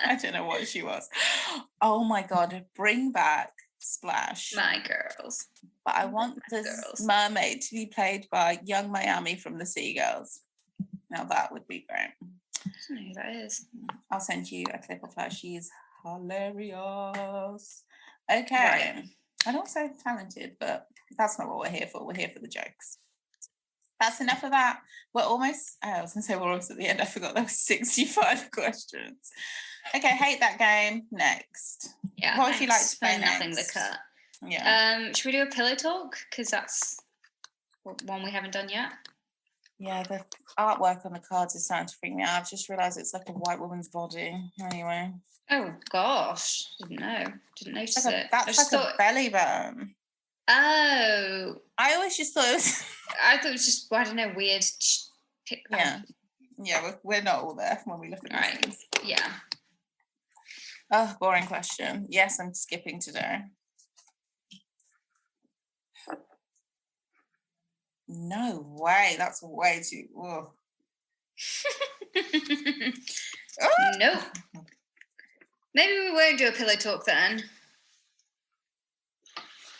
I don't know what she was. Oh my God, bring back Splash. My girls. But I want this mermaid to be played by young Miami from the Seagulls. Now that would be great. I don't know who that is. I'll send you a clip of her. She's hilarious. Okay. Right. And also talented, but that's not what we're here for. We're here for the jokes. That's enough of that. We're almost, I was going to say we're almost at the end. I forgot there were 65 questions. Okay, hate that game. Next. Yeah. What would you like to play nothing next? The cut. Yeah. Should we do a pillow talk? Because that's one we haven't done yet. Yeah, the artwork on the cards is starting to freak me out. I've just realised it's like a white woman's body. Anyway. Oh, gosh. Didn't notice it. That's like a belly button. Oh. I always just thought it was... I thought it was just, I don't know, weird. Yeah. Yeah, we're not all there when we look at these things. Yeah. Oh, boring question. Yes, I'm skipping today. No way. That's way too... Ugh. Nope. Maybe we won't do a pillow talk then.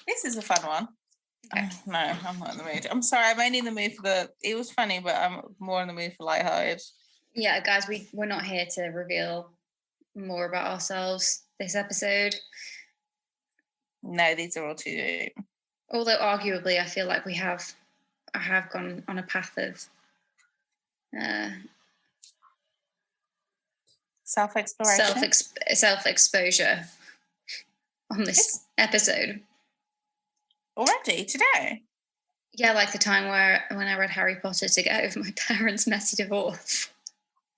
This is a fun one. Okay. No, I'm not in the mood. I'm sorry, I'm only in the mood for it was funny, but I'm more in the mood for lighthearted. Yeah, guys, we're not here to reveal more about ourselves this episode. No, these are all too deep. Although arguably I feel like I have gone on a path of self-exploration. Self-exposure on this episode. Already today? Yeah, like the time when I read Harry Potter to get over my parents' messy divorce.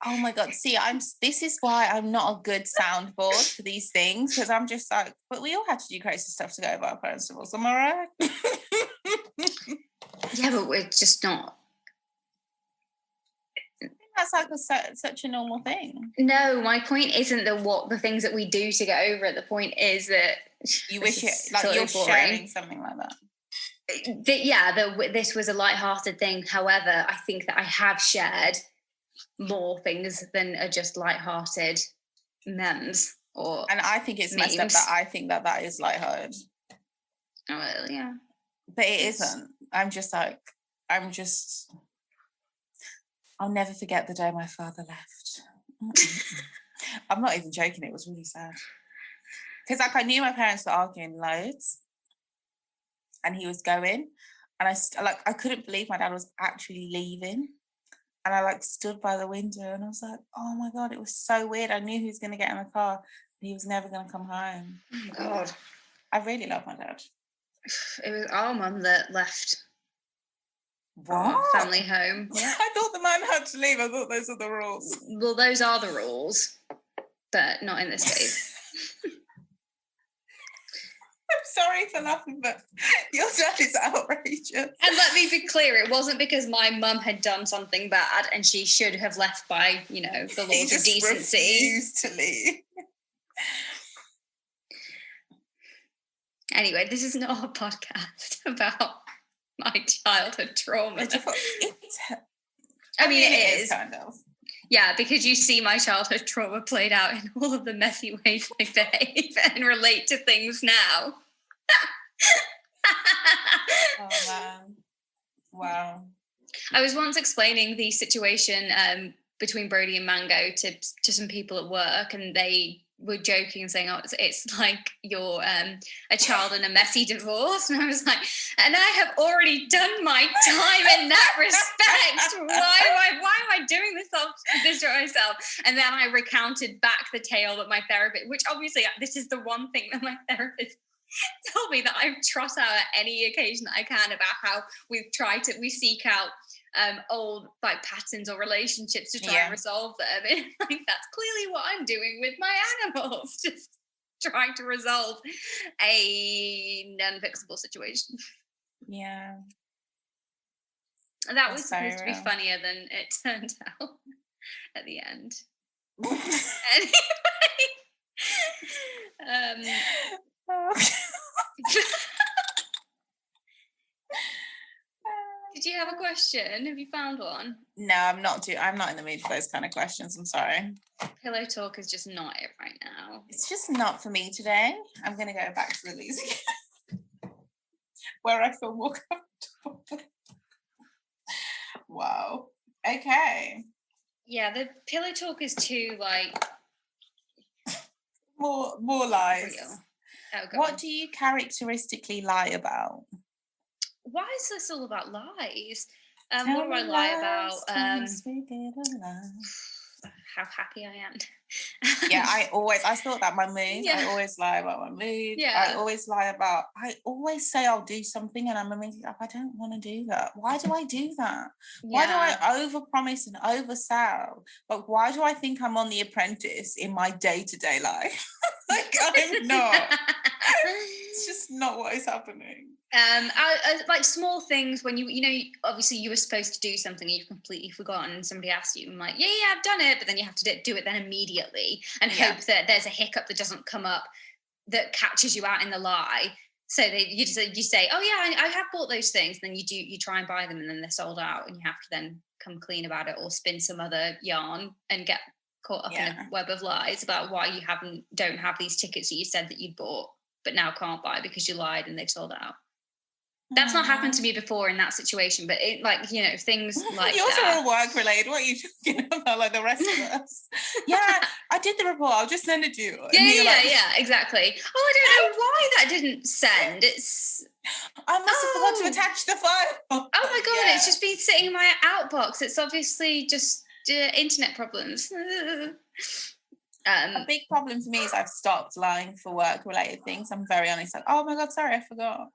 Oh my God. See, this is why I'm not a good soundboard for these things, because I'm just like, but we all had to do crazy stuff to go over our parents' divorce. Am I right? Yeah, but we're just not. I think that's like such a normal thing. No, my point isn't the things that we do to get over it. The point is that you wish it like you're sharing something like that. This was a light-hearted thing. However, I think that I have shared more things than are just light-hearted memes and I think it's memes. messed up that I think that is light-hearted. Oh, well, yeah. But it isn't. I'll never forget the day my father left. I'm not even joking, it was really sad. Because like I knew my parents were arguing loads and he was going and I couldn't believe my dad was actually leaving. And I like stood by the window and I was like, oh my God, it was so weird. I knew he was going to get in the car and he was never going to come home. Oh my God. I really love my dad. It was our mum that left our family home. Yeah. I thought the man had to leave. I thought those are the rules. Well, those are the rules, but not in this case. I'm sorry for laughing, but your dad is outrageous. And let me be clear, it wasn't because my mum had done something bad and she should have left by, the laws of decency. He refused to leave. Anyway, this is not a podcast about my childhood trauma. It is kind of. Yeah, because you see my childhood trauma played out in all of the messy ways I behave and relate to things now. Oh, man. Wow. I was once explaining the situation between Brody and Mango to some people at work, and they were joking and saying, oh, it's like you're a child in a messy divorce. And I was like, and I have already done my time in that respect. Why am I doing this to myself? And then I recounted back the tale that my therapist, which obviously this is the one thing that my therapist told me that I trot out at any occasion that I can about how we seek out old like patterns or relationships to try and resolve them. And like that's clearly what I'm doing with my animals, just trying to resolve a non-fixable situation. Yeah. And that was supposed to be funnier than it turned out at the end. Anyway. Did you have a question? Have you found one? No, I'm not in the mood for those kind of questions. I'm sorry. Pillow talk is just not it right now. It's just not for me today. I'm going to go back to the leads again, where I feel more comfortable. Wow. Okay. Yeah, the pillow talk is too like more lies. What on. do you characteristically lie about? Why is this all about lies? What do I lie about? How happy I am. Yeah, I thought that my mood. Yeah. I always lie about my mood. Yeah. I always say I'll do something and I'm immediately like, I don't want to do that. Why do I do that? Yeah. Why do I overpromise and oversell? Like, why do I think I'm on The Apprentice in my day-to-day life? Like, I'm not. It's just not what is happening. I like small things when you obviously you were supposed to do something and you've completely forgotten and somebody asks you, I'm like, yeah, I've done it, but then you have to do it then immediately and hope that there's a hiccup that doesn't come up that catches you out in the lie. So that you say, oh yeah, I have bought those things, and then you try and buy them and then they're sold out and you have to then come clean about it or spin some other yarn and get caught up in a web of lies about why you don't have these tickets that you said that you bought but now can't buy because you lied and they've sold out. That's not happened to me before in that situation, but it, like, you know, things like Yours that. are all work related. What are you talking about? Like the rest of us? Yeah, I did the report. I'll just send it to you. Yeah, exactly. Oh, I don't know why that didn't send. I must have forgot to attach the file. Oh my God, it's just been sitting in my outbox. It's obviously just internet problems. A big problem for me is I've stopped lying for work related things. I'm very honest. Like, oh my God, sorry, I forgot.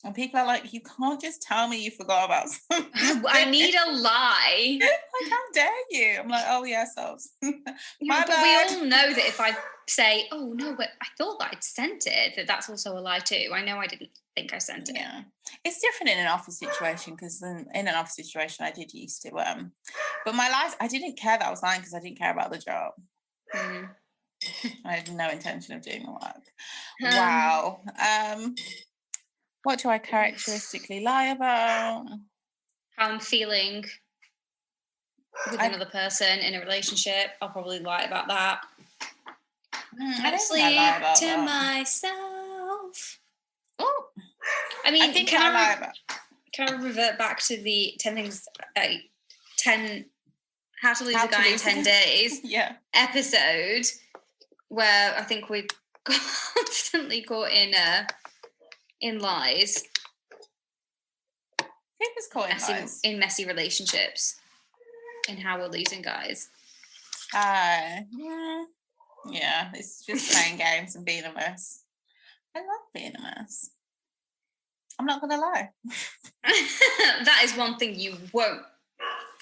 And people are like, you can't just tell me you forgot about something. I need a lie. Like, how dare you? I'm like, oh yeah, selves. But we all know that if I say, oh no, but I thought that I'd sent it, that's also a lie too. I know I didn't think I sent it. Yeah. It's different in an office situation because in an office situation I did used to but my lies, I didn't care that I was lying because I didn't care about the job. I had no intention of doing the work. Wow. What do I characteristically lie about? How I'm feeling with another person in a relationship. I'll probably lie about that. I don't think I lie about to that. myself. Oh, I mean, I think I lie about. Can I revert back to the 10 things, 10 How to Lose a Guy in 10 Days episode, where I think we constantly caught in lies. Who was caught in lies? In messy relationships, and how we're losing guys. Yeah, it's just playing games and being a mess. I love being a mess. I'm not gonna lie. That is one thing you won't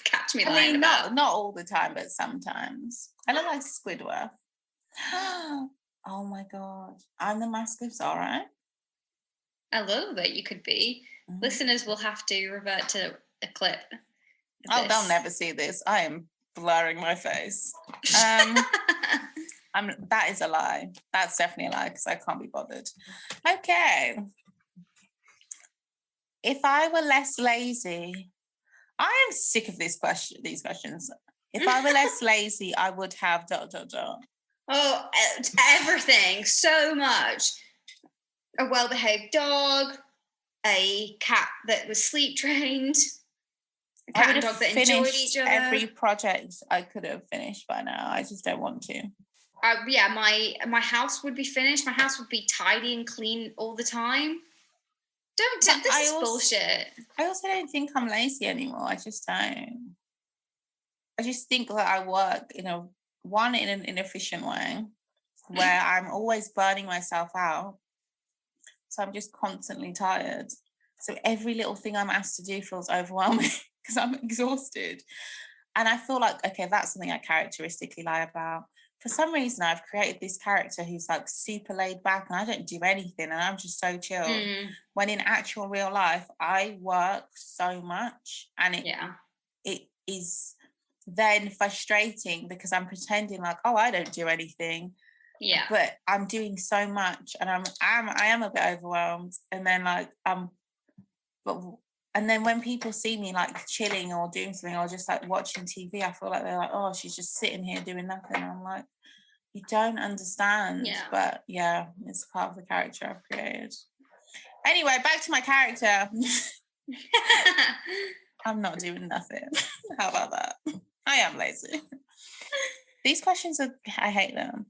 catch me lying about. Not all the time, but sometimes. I look like Squidward. Oh my God, I'm the mask of Zorro. I love that you could be. Listeners will have to revert to a clip. They'll never see this. I am blurring my face. That is a lie. That's definitely a lie because I can't be bothered. Okay. If I were less lazy, I am sick of these questions. If I were less lazy, I would have ... Oh, everything. So much. A well-behaved dog, a cat that was sleep trained, a cat and dog that enjoyed each other. Every project I could have finished by now. I just don't want to. My house would be finished. My house would be tidy and clean all the time. This is bullshit. I also don't think I'm lazy anymore. I just don't. I just think that I work in an inefficient way where I'm always burning myself out. So I'm just constantly tired. So every little thing I'm asked to do feels overwhelming because I'm exhausted. And I feel like, okay, that's something I characteristically lie about. For some reason, I've created this character who's like super laid back and I don't do anything and I'm just so chilled. When in actual real life, I work so much and it is then frustrating because I'm pretending like, oh, I don't do anything. Yeah. But I'm doing so much and I am a bit overwhelmed. And then and then when people see me like chilling or doing something or just like watching TV, I feel like they're like, oh, she's just sitting here doing nothing. And I'm like, you don't understand. Yeah. But yeah, it's part of the character I've created. Anyway, back to my character. I'm not doing nothing. How about that? I am lazy. These questions I hate them.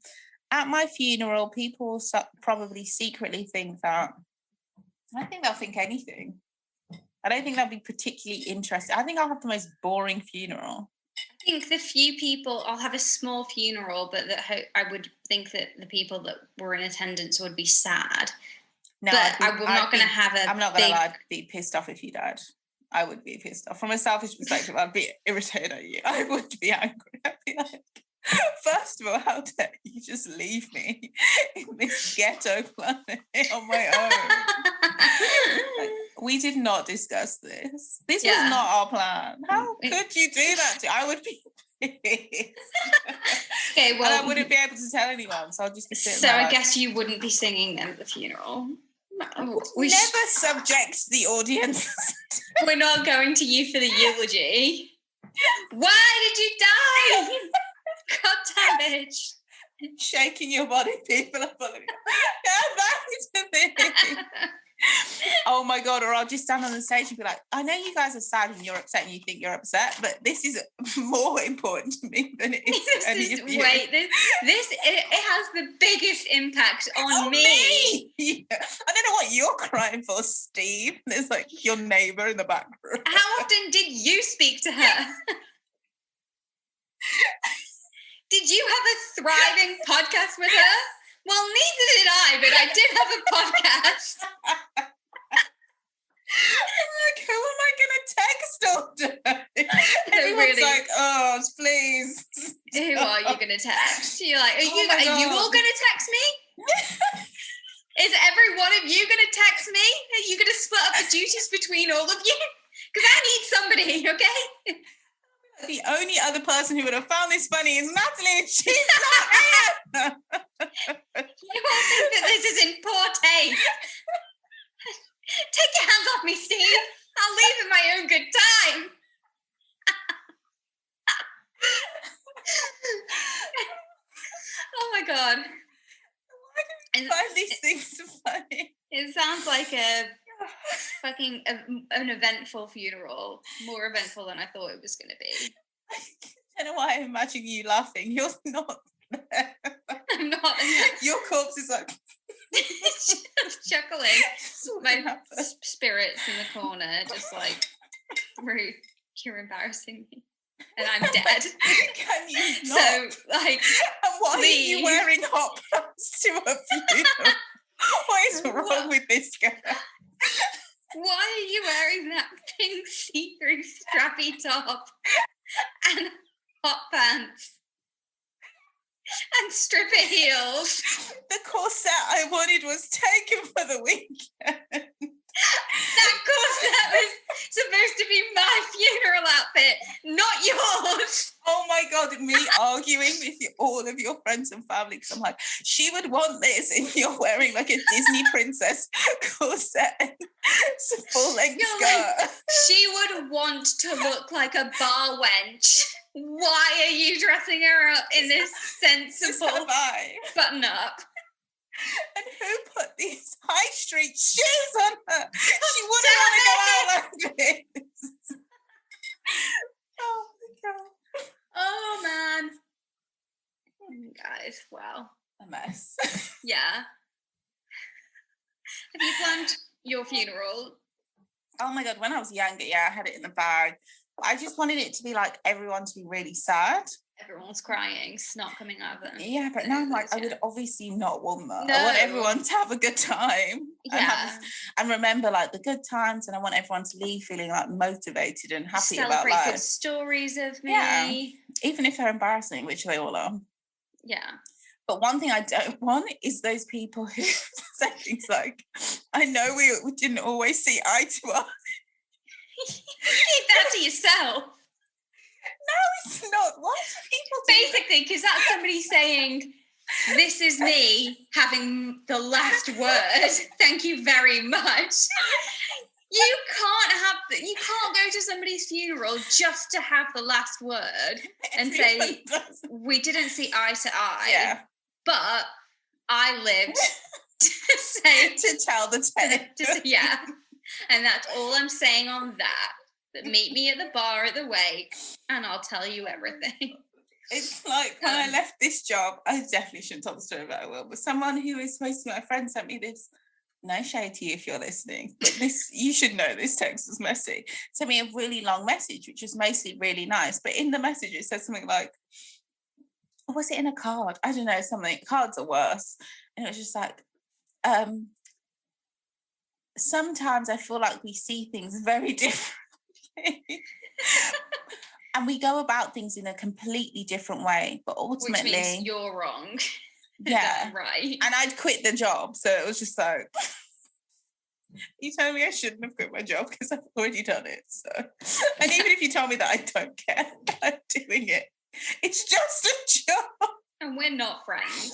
At my funeral, people probably secretly think that, I don't think they'll think anything. I don't think they'll be particularly interested. I think I'll have the most boring funeral. I think the few people, I'll have a small funeral, but I would think that the people that were in attendance would be sad. No, but I'm not going to have a I'm not going to lie, I'd be pissed off if you died. I would be pissed off. From a selfish perspective, I'd be irritated at you. I would be angry. I'd be like, first of all, how dare you just leave me in this ghetto planet on my own? Like, we did not discuss this. This was not our plan. How could you do that? I would be pissed. Okay, well, and I wouldn't be able to tell anyone, so I'll just be sitting there. So I guess you wouldn't be singing then at the funeral. We never subject the audience. We're not going to you for the eulogy. Why did you die? God damn it. Shaking your body, people are following you. Come back to me. Oh my God, or I'll just stand on the stage and be like, I know you guys are sad and you're upset and you think you're upset, but this is more important to me than it is to any of you. It has the biggest impact on me. Yeah. I don't know what you're crying for, Steve. There's like your neighbour in the background. How often did you speak to her? Did you have a thriving podcast with her? Well, neither did I, but I did have a podcast. Like, who am I going to text all day? Everyone's really, like, oh, please. Who are you going to text? You're like, are you all going to text me? Is every one of you going to text me? Are you going to split up the duties between all of you? Because I need somebody, okay? The only other person who would have found this funny is Natalie. She's not here. You all think that this is in poor taste. Take your hands off me, Steve. I'll leave in my own good time. Oh my God. Why do you find these things so funny? It sounds like a fucking an eventful funeral. More eventful than I thought it was going to be. I don't know why I imagine you laughing. You're not there. I'm not. Your corpse is like just chuckling. My spirits in the corner, just like, Ruth, you're embarrassing me. And I'm dead. Can you not? So, like, and why please. are you wearing hot pants to a funeral? What is wrong with this guy? Why are you wearing that pink see-through strappy top and hot pants and stripper heels? The corset I wanted was taken for the weekend. That corset was supposed to be my funeral outfit, not yours. Oh my God, me arguing with all of your friends and family because I'm like, she would want this and you're wearing like a Disney princess corset and full-length skirt. Like, she would want to look like a bar wench. Why are you dressing her up in this sensible button-up? And who put these high street shoes on her? She wouldn't want to go out like this. Oh my God. Oh man. Guys, wow. A mess. Yeah. Have you planned your funeral? Oh my God, when I was younger, yeah, I had it in the bag. I just wanted it to be like everyone to be really sad. Everyone's crying, snot coming out of them. Yeah, but now I'm like, I would obviously not want that. No. I want everyone to have a good time. Yeah. And remember like the good times, and I want everyone to leave feeling like motivated and happy Celebrate about life. good stories of me. Yeah. Even if they're embarrassing, which they all are. Yeah. But one thing I don't want is those people who say things like, I know we didn't always see eye to eye. Keep that to yourself. No, it's not. What do people do? Basically, because that's somebody saying, this is me having the last word. Thank you very much. You can't go to somebody's funeral just to have the last word and say, we didn't see eye to eye. Yeah. But I lived to tell the tale. Yeah. And that's all I'm saying on that. But meet me at the bar at the wake and I'll tell you everything. It's like when I left this job, I definitely shouldn't tell the story, but I will. But someone who is supposed to be my friend sent me this, no shade to you if you're listening, but this, you should know this text was messy. Sent me a really long message, which was mostly really nice. But in the message, it said something like, was it in a card? I don't know, something. Cards are worse. And it was just like, sometimes I feel like we see things very differently. And we go about things in a completely different way, but ultimately... Which means you're wrong. Yeah. Right. And I'd quit the job, so it was just like... You told me I shouldn't have quit my job because I've already done it, so... And even if you tell me that, I don't care. I'm doing it. It's just a job. And we're not friends.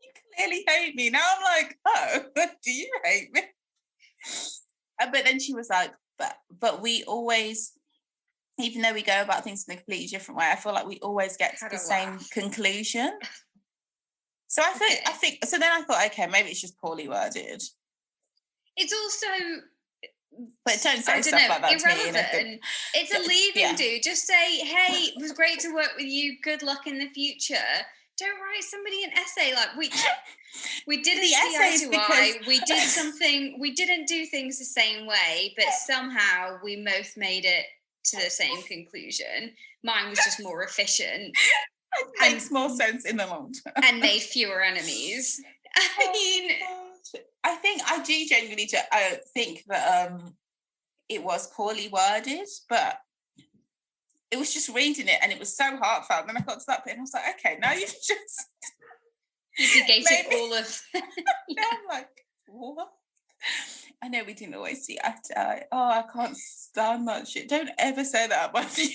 You clearly hate me. Now I'm like, oh, do you hate me? But then she was like, but we always even though we go about things in a completely different way, I feel like we always get to the same conclusion. So I think, so then I thought, okay, maybe it's just poorly worded. It's also, but don't say stuff like that irrelevant. to me. It's a leaving do. Just say, hey, it was great to work with you. Good luck in the future. Don't write somebody an essay like we didn't see eye to eye. We did something. We didn't do things the same way, but somehow we both made it to the same conclusion. Mine was just more efficient. It makes more sense in the long term. And made fewer enemies. I mean, I think I do genuinely think that it was poorly worded, but it was just reading it and it was so heartfelt. And then I got to that bit and I was like, okay, now you've just... You negated all of... Now I'm like, what? I know we didn't always see eye to eye. Oh, I can't stand that shit. Don't ever say that about you.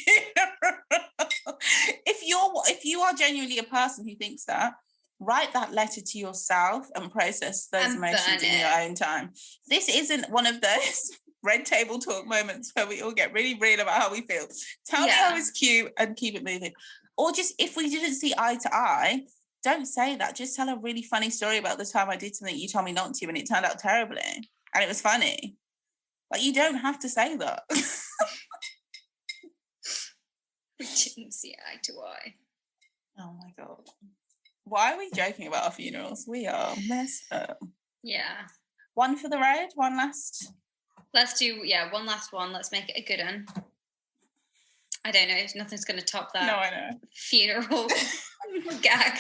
If you are genuinely a person who thinks that, write that letter to yourself and process those emotions in your own time. This isn't one of those red table talk moments where we all get really real about how we feel. Tell me how it's cute and keep it moving. Or just, if we didn't see eye to eye, don't say that. Just tell a really funny story about the time I did something you told me not to and it turned out terribly and it was funny. Like, you don't have to say that. We didn't see eye to eye. Oh my God. Why are we joking about our funerals? We are messed up. Yeah. One for the road, one last. Let's do, one last one. Let's make it a good one. I don't know if nothing's going to top that. No, I know. Funeral gag.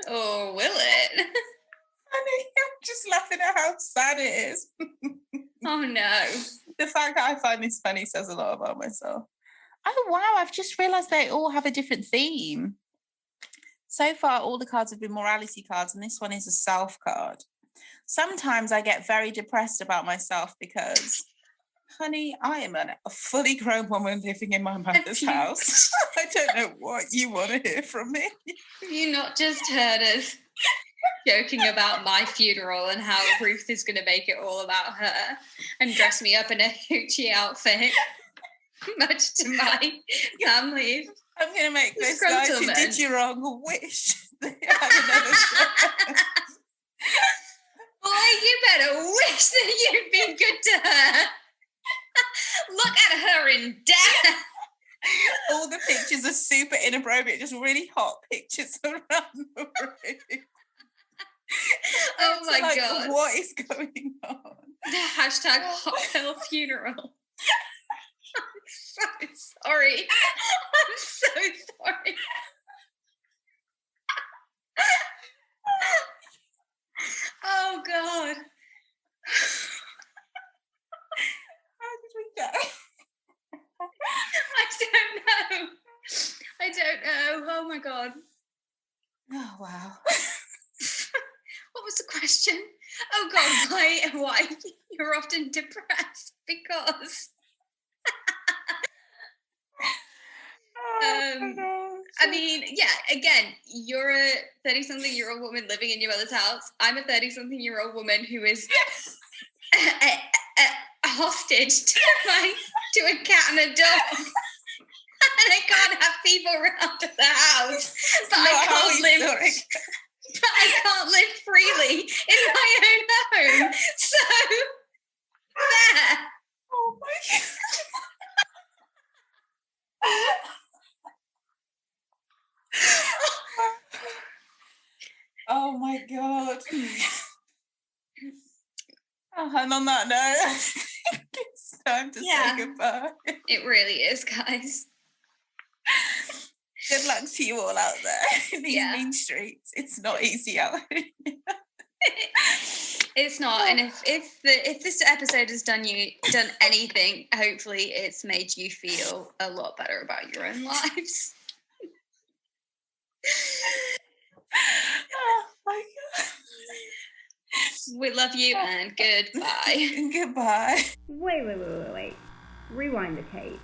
Or will it? Honey, I'm just laughing at how sad it is. Oh no. The fact that I find this funny says a lot about myself. Oh wow, I've just realised they all have a different theme. So far, all the cards have been morality cards, and this one is a self card. Sometimes I get very depressed about myself because, honey, I am a fully grown woman living in my mother's house. I don't know what you want to hear from me. You not just heard us joking about my funeral and how Ruth is going to make it all about her and dress me up in a hoochie outfit, much to my family. I'm going to make those guys who did you wrong wish they had another shot. Boy, you better wish that you'd been good to her. Look at her in death. All the pictures are super inappropriate, just really hot pictures around the room. Oh my God. What is going on? Hashtag hotgirlfuneral. I'm so sorry. I'm so sorry. Oh God. How did we get? I don't know. Oh my God. Oh wow. What was the question? Oh God, why you're often depressed? Because I mean, again, you're a 30-something-year-old woman living in your mother's house. I'm a 30-something-year-old woman who is a hostage to a cat and a dog. And I can't have people around the house. But I can't live freely in my own home. So there. Oh my God. Oh my God. And on that note, it's time to say goodbye. It really is, guys. Good luck to you all out there in these mean streets. It's not easy out here. It's not. And if this episode has done anything, hopefully it's made you feel a lot better about your own lives. Oh my God. We love you and goodbye. Goodbye. Wait. Rewind the tape.